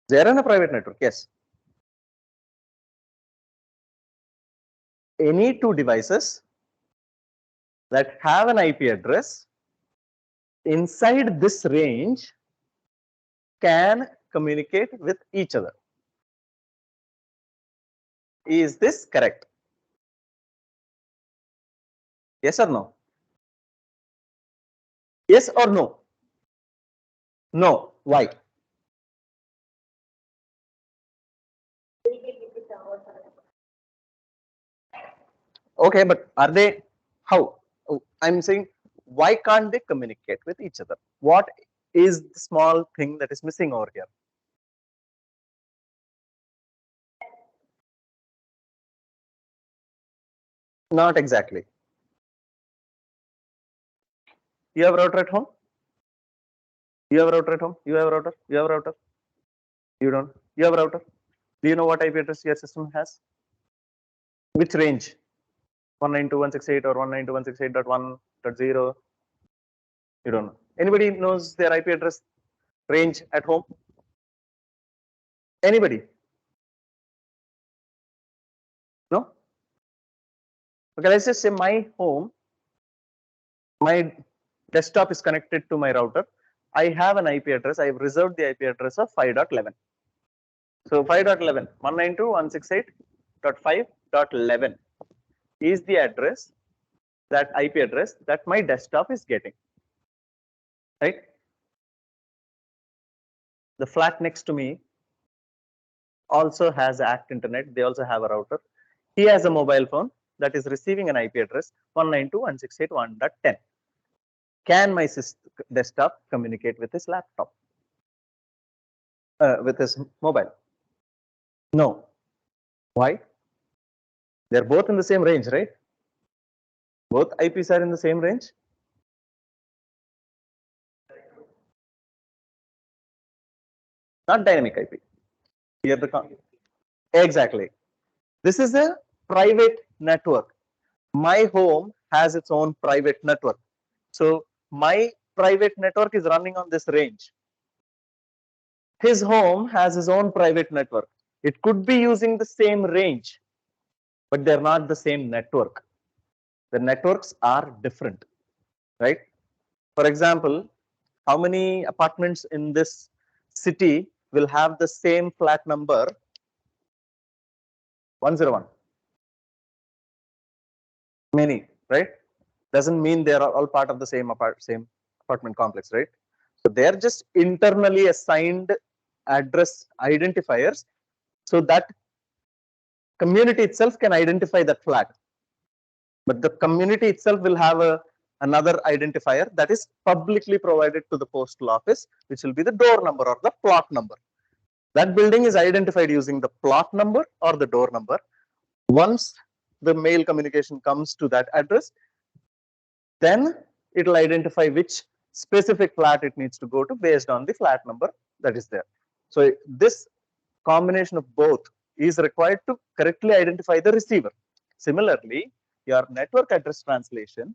They are in a private network, yes. Any two devices that have an IP address inside this range can communicate with each other. Is this correct? Yes or no? Yes or no? No. Why? Okay, but are they how? I'm saying why can't they communicate with each other? What is the small thing that is missing over here? Not exactly. You have router at home? You have router at home? You have router? You have router? You don't? You have router? Do you know what IP address your system has? Which range? 192.168 or 192.168.1.0? You don't know. Anybody knows their IP address range at home? Anybody? No? Okay, let's just say my home, my desktop is connected to my router. I have an IP address. I've reserved the IP address of 5.11. So 5.11, 192.168.5.11 is the address, that IP address that my desktop is getting, right? The flat next to me also has ACT internet. They also have a router. He has a mobile phone that is receiving an IP address 192.168.1.10. Can my desktop communicate with his laptop? With his mobile? No. Why? They're both in the same range, right? Both IPs are in the same range. Not dynamic IP. Here exactly. This is a private network. My home has its own private network. So my private network is running on this range. His home has his own private network. It could be using the same range, but they're not the same network. The networks are different, right? For example, how many apartments in this city will have the same flat number 101? Many, right? Doesn't mean they are all part of the same apartment complex, right? So they're just internally assigned address identifiers so that community itself can identify that flat. But the community itself will have another identifier that is publicly provided to the postal office, which will be the door number or the plot number. That building is identified using the plot number or the door number. Once the mail communication comes to that address, then it will identify which specific flat it needs to go to based on the flat number that is there. So this combination of both is required to correctly identify the receiver. Similarly, your network address translation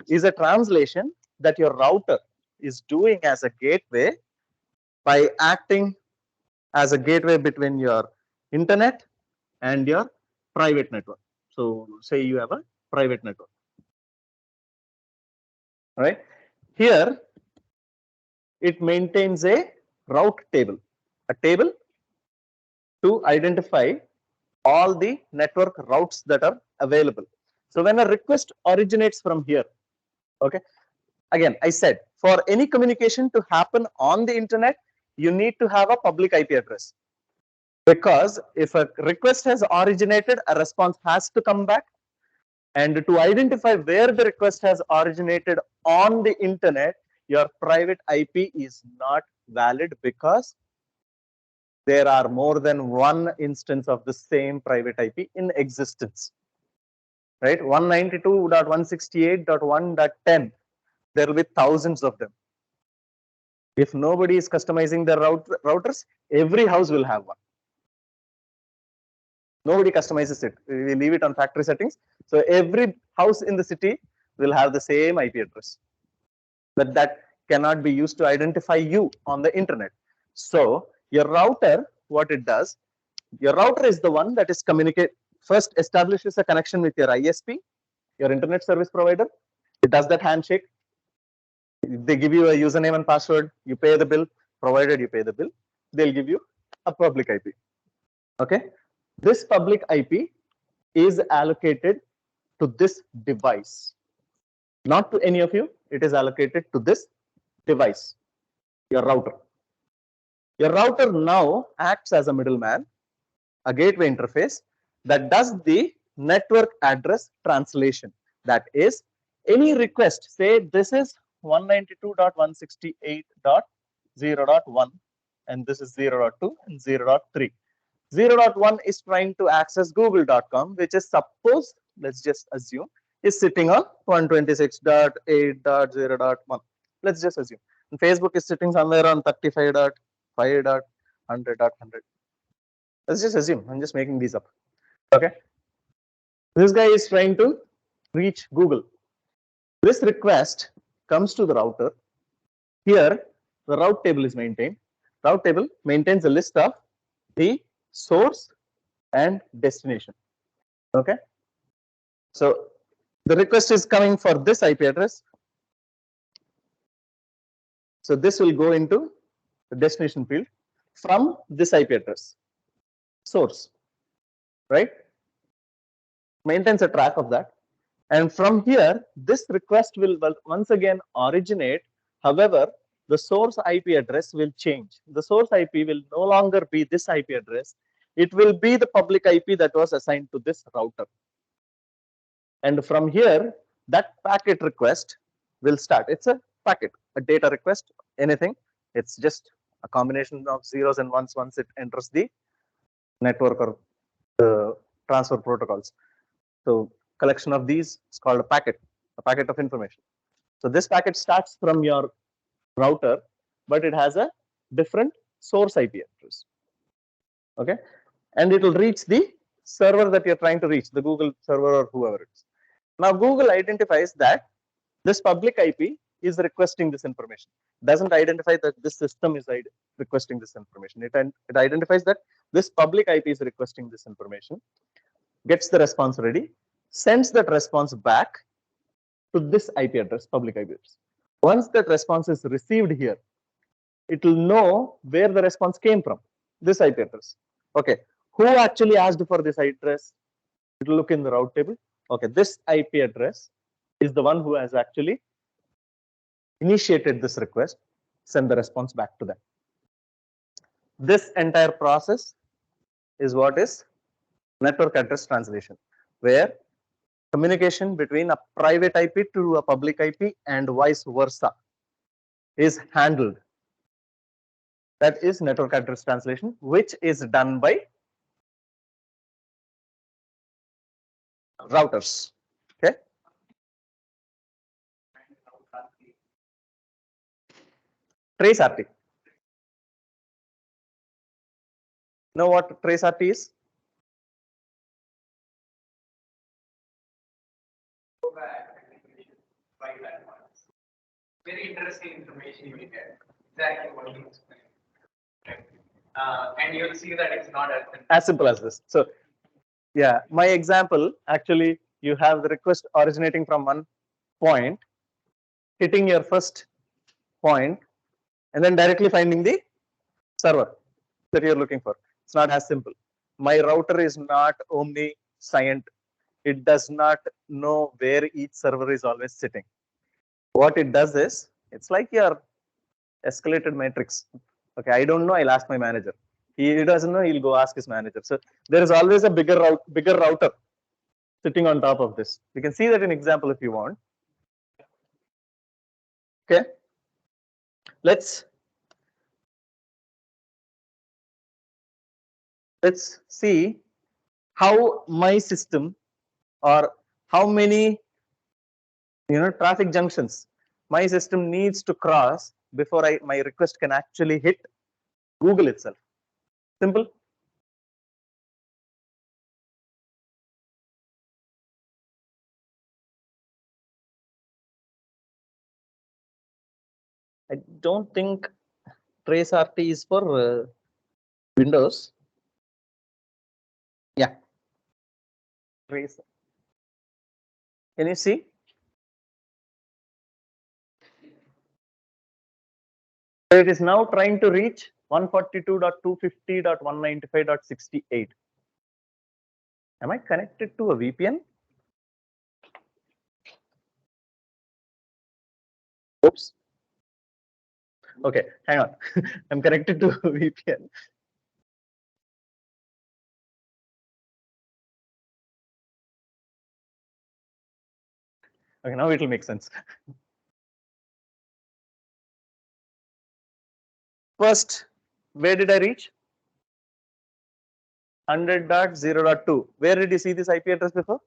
is a translation that your router is doing as a gateway by acting as a gateway between your internet and your private network. So say you have a private network, right? Here it maintains a route table, a table to identify all the network routes that are available. So when a request originates from here, okay, again, I said for any communication to happen on the internet, you need to have a public IP address. Because if a request has originated, a response has to come back. And to identify where the request has originated on the internet, your private IP is not valid because there are more than one instance of the same private IP in existence. Right? 192.168.1.10. There will be thousands of them. If nobody is customizing their routers, every house will have one. Nobody customizes it. We leave it on factory settings. So every house in the city will have the same IP address. But that cannot be used to identify you on the internet. So your router, what it does, your router is the one that is first establishes a connection with your ISP, your internet service provider. It does that handshake. They give you a username and password. You pay the bill. Provided you pay the bill, they'll give you a public IP. Okay. This public IP is allocated to this device, not to any of you. It is allocated to this device, your router. Your router now acts as a middleman, a gateway interface that does the network address translation. That is, any request, say this is 192.168.0.1 and this is 0.2 and 0.3. 0.1 is trying to access google.com, which is suppose, let's just assume, is sitting on 126.8.0.1. Let's just assume. And Facebook is sitting somewhere on 35.5.100.100. Let's just assume. I'm just making these up. Okay. This guy is trying to reach Google. This request comes to the router. Here, the route table is maintained. Route table maintains a list of the source and destination. Okay. So the request is coming for this IP address. So this will go into the destination field from this IP address. Source, right? Maintains a track of that. And from here, this request will once again originate. However, the source IP address will change. The source IP will no longer be this IP address. It will be the public IP that was assigned to this router. And from here, that packet request will start. It's a packet, a data request, anything. It's just a combination of zeros and ones once it enters the network or the transfer protocols. So collection of these is called a packet of information. So this packet starts from your router, but it has a different source IP address. Okay, and it will reach the server that you're trying to reach, the Google server or whoever it is. Now Google identifies that this public IP is requesting this information. Doesn't identify that this system is requesting this information. It identifies that this public IP is requesting this information, gets the response ready, sends that response back to this IP address, public IP address. Once that response is received here, it will know where the response came from, this IP address. Okay, who actually asked for this address? It will look in the route table. Okay, this IP address is the one who has actually initiated this request, send the response back to them. This entire process is what is network address translation, where communication between a private IP to a public IP and vice versa is handled. That is network address translation, which is done by routers. Okay. Trace RT. Know what trace RT is? Go back and we should try that once. Very interesting information you will get. Exactly what you explained. Right. And you'll see that it's not as simple as this. So yeah, my example, actually, you have the request originating from one point, hitting your first point, and then directly finding the server that you're looking for. It's not as simple. My router is not omniscient. It does not know where each server is always sitting. What it does is, it's like your escalated matrix. Okay, I don't know, I'll ask my manager. He doesn't know, he'll go ask his manager. So there is always a bigger router sitting on top of this. You can see that in example if you want. Okay, let's see how my system or how many traffic junctions my system needs to cross before my request can actually hit Google itself. Simple. I don't think Trace RT is for Windows. Yeah. Trace. Can you see? So it is now trying to reach 142.250.195.68. Am I connected to a VPN? Oops. Okay, hang on. I'm connected to a VPN. Okay, now it will make sense. First, where did I reach? 100.0.2. Where did you see this IP address before?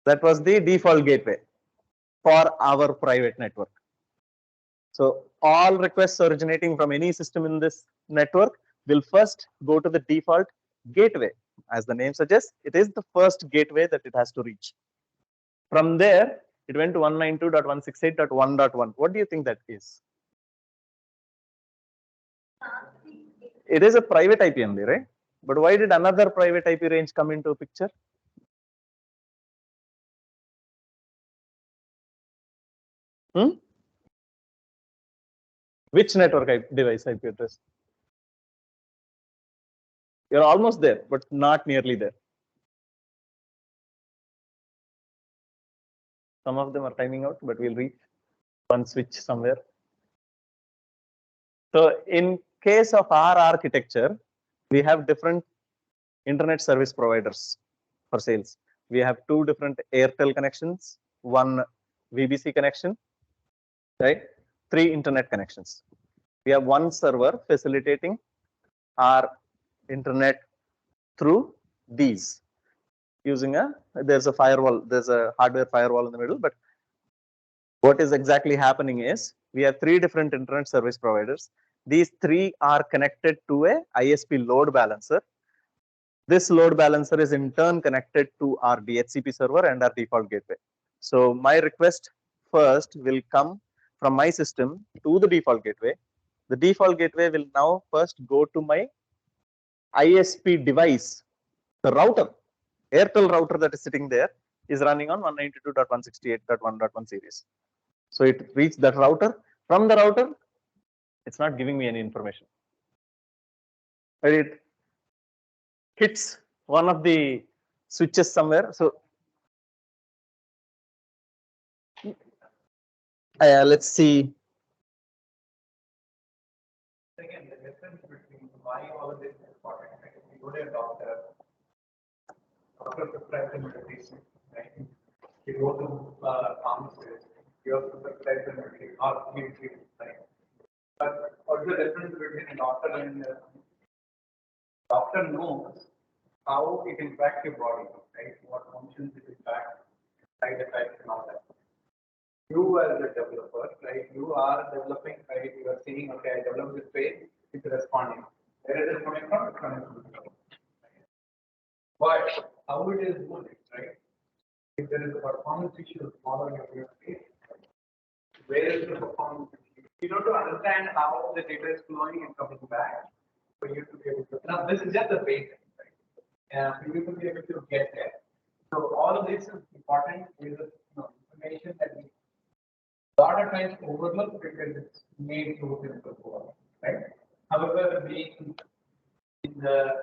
That was the default gateway for our private network. So all requests originating from any system in this network will first go to the default gateway. As the name suggests, it is the first gateway that it has to reach. From there, it went to 192.168.1.1. What do you think that is? It is a private IP only, right? But why did another private IP range come into picture? Which network device IP address? You're almost there, but not nearly there. Some of them are timing out, but we'll reach one switch somewhere. So in case of our architecture, we have different internet service providers for sales. We have two different Airtel connections, one VBC connection, right? 3 internet connections. We have one server facilitating our internet through these using there's a firewall, there's a hardware firewall in the middle, but what is exactly happening is we have 3 different internet service providers. These 3 are connected to a ISP load balancer. This load balancer is in turn connected to our DHCP server and our default gateway. So my request first will come from my system to the default gateway. The default gateway will now first go to my ISP device, the router, Airtel router that is sitting there is running on 192.168.1.1 series. So it reached that router. From the router, it's not giving me any information. But it hits one of the switches somewhere. So let's see. Again, the difference between why all of this is important. Like if you go to a doctor prescribes medication, right? You go to pharmacist, you have to prescribe the medication or give treatment, right? But what's the difference between a doctor and a doctor knows how it impacts your body, right? What functions it impacts, side effects and all that. You as a developer, right? You are developing, right? You are saying, okay, I developed this page, it's responding. Where is it coming from? It's coming from the code. But how it is doing it, right? If there is a performance issue following your page, where is the performance issue? You know, to understand how the data is flowing and coming back for you to be able to. Now, this is just the basic, right? For you to be able to get there. So all of this is important. Is information that we a lot of times overlook because it's made so simple, right? However, being in the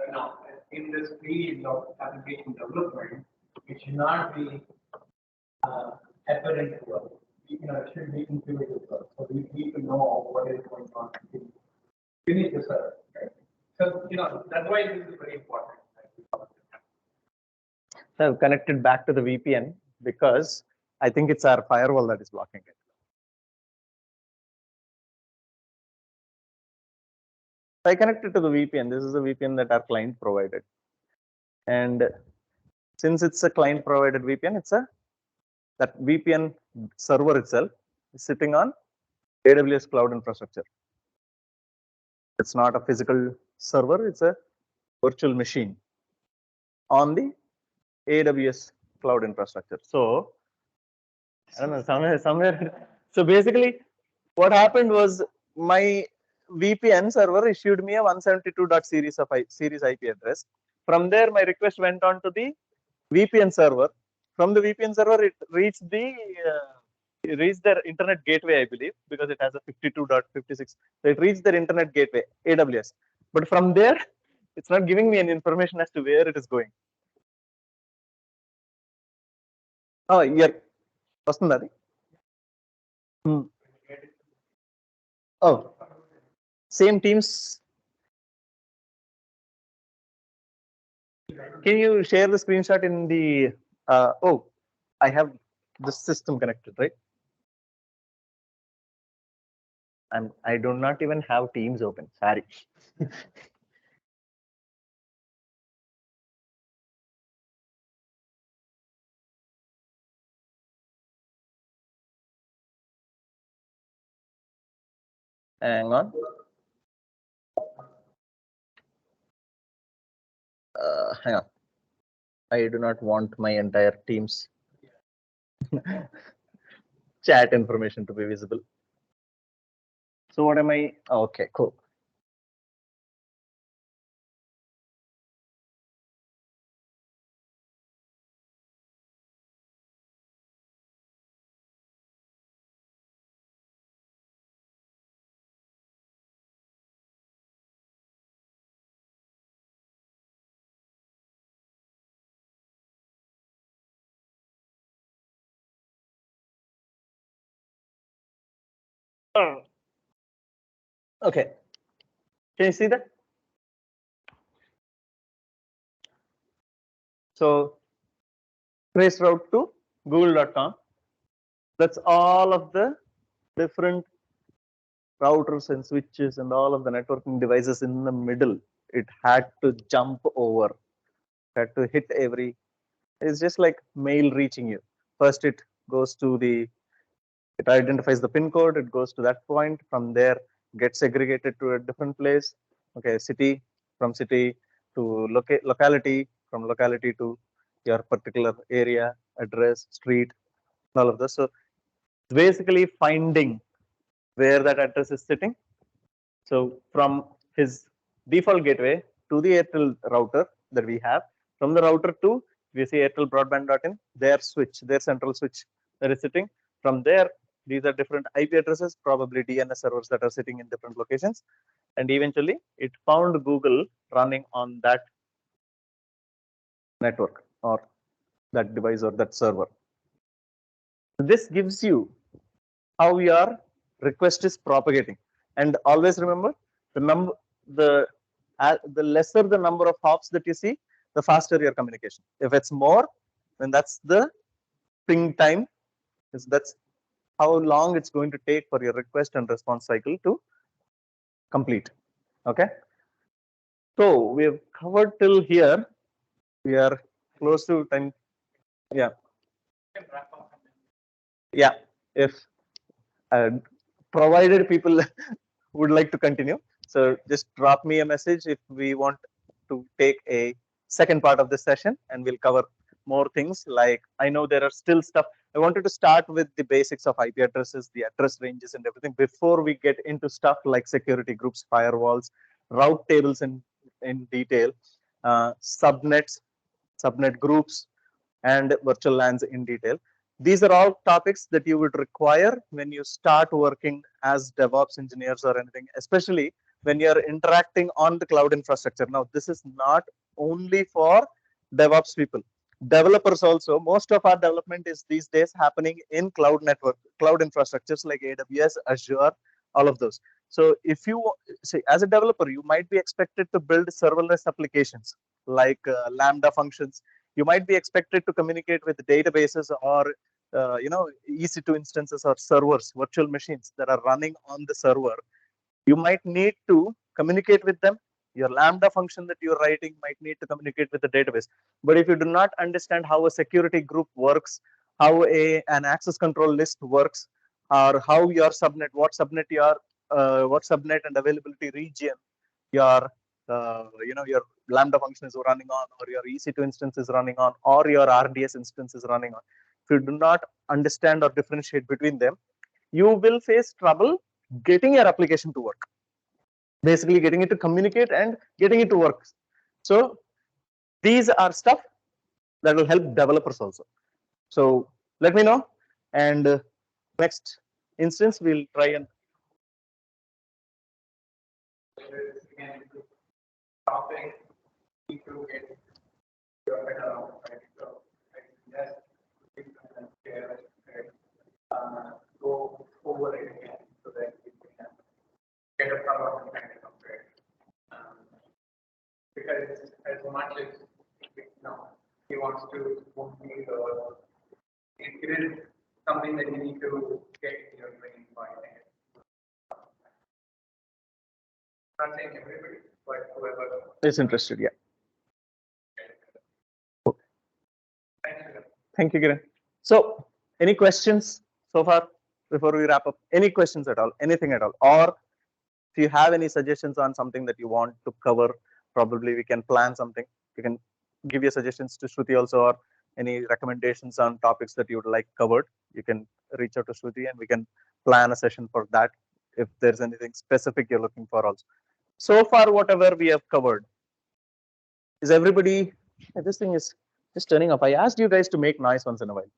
in this field of application development, it should not be apparent to us. It should be intuitive to us. So we need to know what is going on. We need to serve, right? So that's why this is very important. So I've connected back to the VPN because I think it's our firewall that is blocking it. I connected to the VPN. This is a VPN that our client provided. And since it's a client provided VPN, that VPN server itself is sitting on AWS cloud infrastructure. It's not a physical server, it's a virtual machine on the AWS cloud infrastructure. So I don't know, somewhere. So basically what happened was my VPN server issued me a 172.series IP address. From there, my request went on to the VPN server. From the VPN server, it reached their internet gateway, I believe, because it has a 52.56. So it reached their internet gateway, AWS. But from there, it's not giving me any information as to where it is going. Oh, yeah. Vasundari. Oh, same teams. Can you share the screenshot in the? Oh, I have the system connected, right? I do not even have Teams open. Sorry. Hang on. Hang on. I do not want my entire Teams chat information to be visible. So what am I? Okay, cool. Okay. Can you see that? So trace route to google.com. That's all of the different routers and switches and all of the networking devices in the middle. It had to jump over, had to hit every. It's just like mail reaching you. First, it goes to the, it identifies the pin code, it goes to that point. From there, gets segregated to a different place. Okay, city, from city to locality, from locality to your particular area, address, street, all of this. So basically finding where that address is sitting. So from his default gateway to the Airtel router that we have, from the router to we see Airtel broadband.in, their switch, their central switch that is sitting. From there, these are different IP addresses, probably DNS servers that are sitting in different locations. And eventually it found Google running on that network or that device or that server. This gives you how your request is propagating. And always remember the number, the lesser the number of hops that you see, the faster your communication. If it's more, then that's the ping time. That's how long it's going to take for your request and response cycle to complete. Okay. So we have covered till here. We are close to time. Yeah. Yeah. If provided people would like to continue. So just drop me a message if we want to take a second part of this session, and we'll cover more things. Like I know there are still stuff. I wanted to start with the basics of IP addresses, the address ranges and everything before we get into stuff like security groups, firewalls, route tables in detail, subnets, subnet groups, and virtual LANs in detail. These are all topics that you would require when you start working as DevOps engineers or anything, especially when you're interacting on the cloud infrastructure. Now, this is not only for DevOps people. Developers also, most of our development is these days happening in cloud network, cloud infrastructures like AWS, Azure, all of those. So if you say as a developer, you might be expected to build serverless applications like Lambda functions. You might be expected to communicate with databases or EC2 instances or servers, virtual machines that are running on the server. You might need to communicate with them. Your Lambda function that you're writing might need to communicate with the database. But if you do not understand how a security group works, how an access control list works, or how your subnet, what subnet and availability region your your Lambda function is running on, or your EC2 instance is running on, or your RDS instance is running on. If you do not understand or differentiate between them, you will face trouble getting your application to work. Basically, getting it to communicate and getting it to work. So these are stuff that will help developers also. So let me know, and next instance we'll try and topic to get your head around, right? So yes, we can share, go over it again so that we can get a proper understanding of it. Because as much as he wants to move these, or it is something that you need to get in your brain by hand. Not saying everybody, but whoever. is interested. Yeah. Thank you. Thank you, Kiran. So, any questions so far before we wrap up? Any questions at all? Anything at all? Or if you have any suggestions on something that you want to cover, probably we can plan something. You can give your suggestions to Shruti also, or any recommendations on topics that you would like covered. You can reach out to Shruti and we can plan a session for that if there's anything specific you're looking for also. So far, whatever we have covered, is everybody, this thing is just turning off. I asked you guys to make noise once in a while.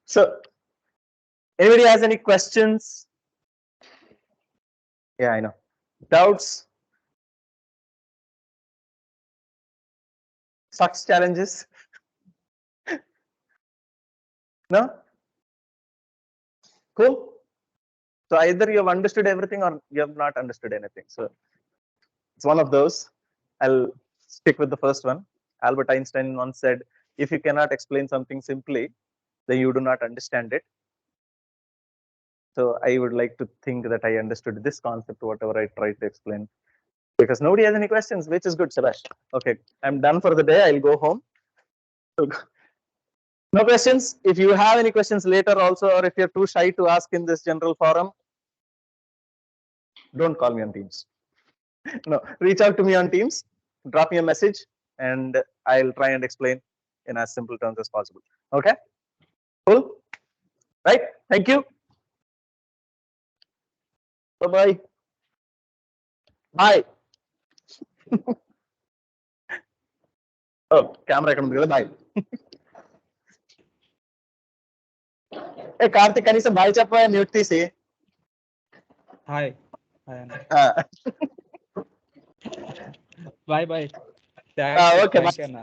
So, anybody has any questions? Yeah, I know. Doubts? Sucks challenges? No? Cool. So either you have understood everything or you have not understood anything. So it's one of those. I'll stick with the first one. Albert Einstein once said, if you cannot explain something simply, then you do not understand it. So I would like to think that I understood this concept, whatever I tried to explain. Because nobody has any questions, which is good, Sebash. Okay, I'm done for the day. I'll go home. No questions. If you have any questions later also, or if you're too shy to ask in this general forum, don't call me on Teams. No, reach out to me on Teams, drop me a message, and I'll try and explain in as simple terms as possible. Okay? Cool? Right? Thank you. Bye-bye. Bye. Oh, camera ఎక్కడ ఉంది కదా bye ఏ కార్తిక్ కనీసం bye చెప్పా mute తీసి hi hi అన్న ఆ, bye bye okay, bye. అన్న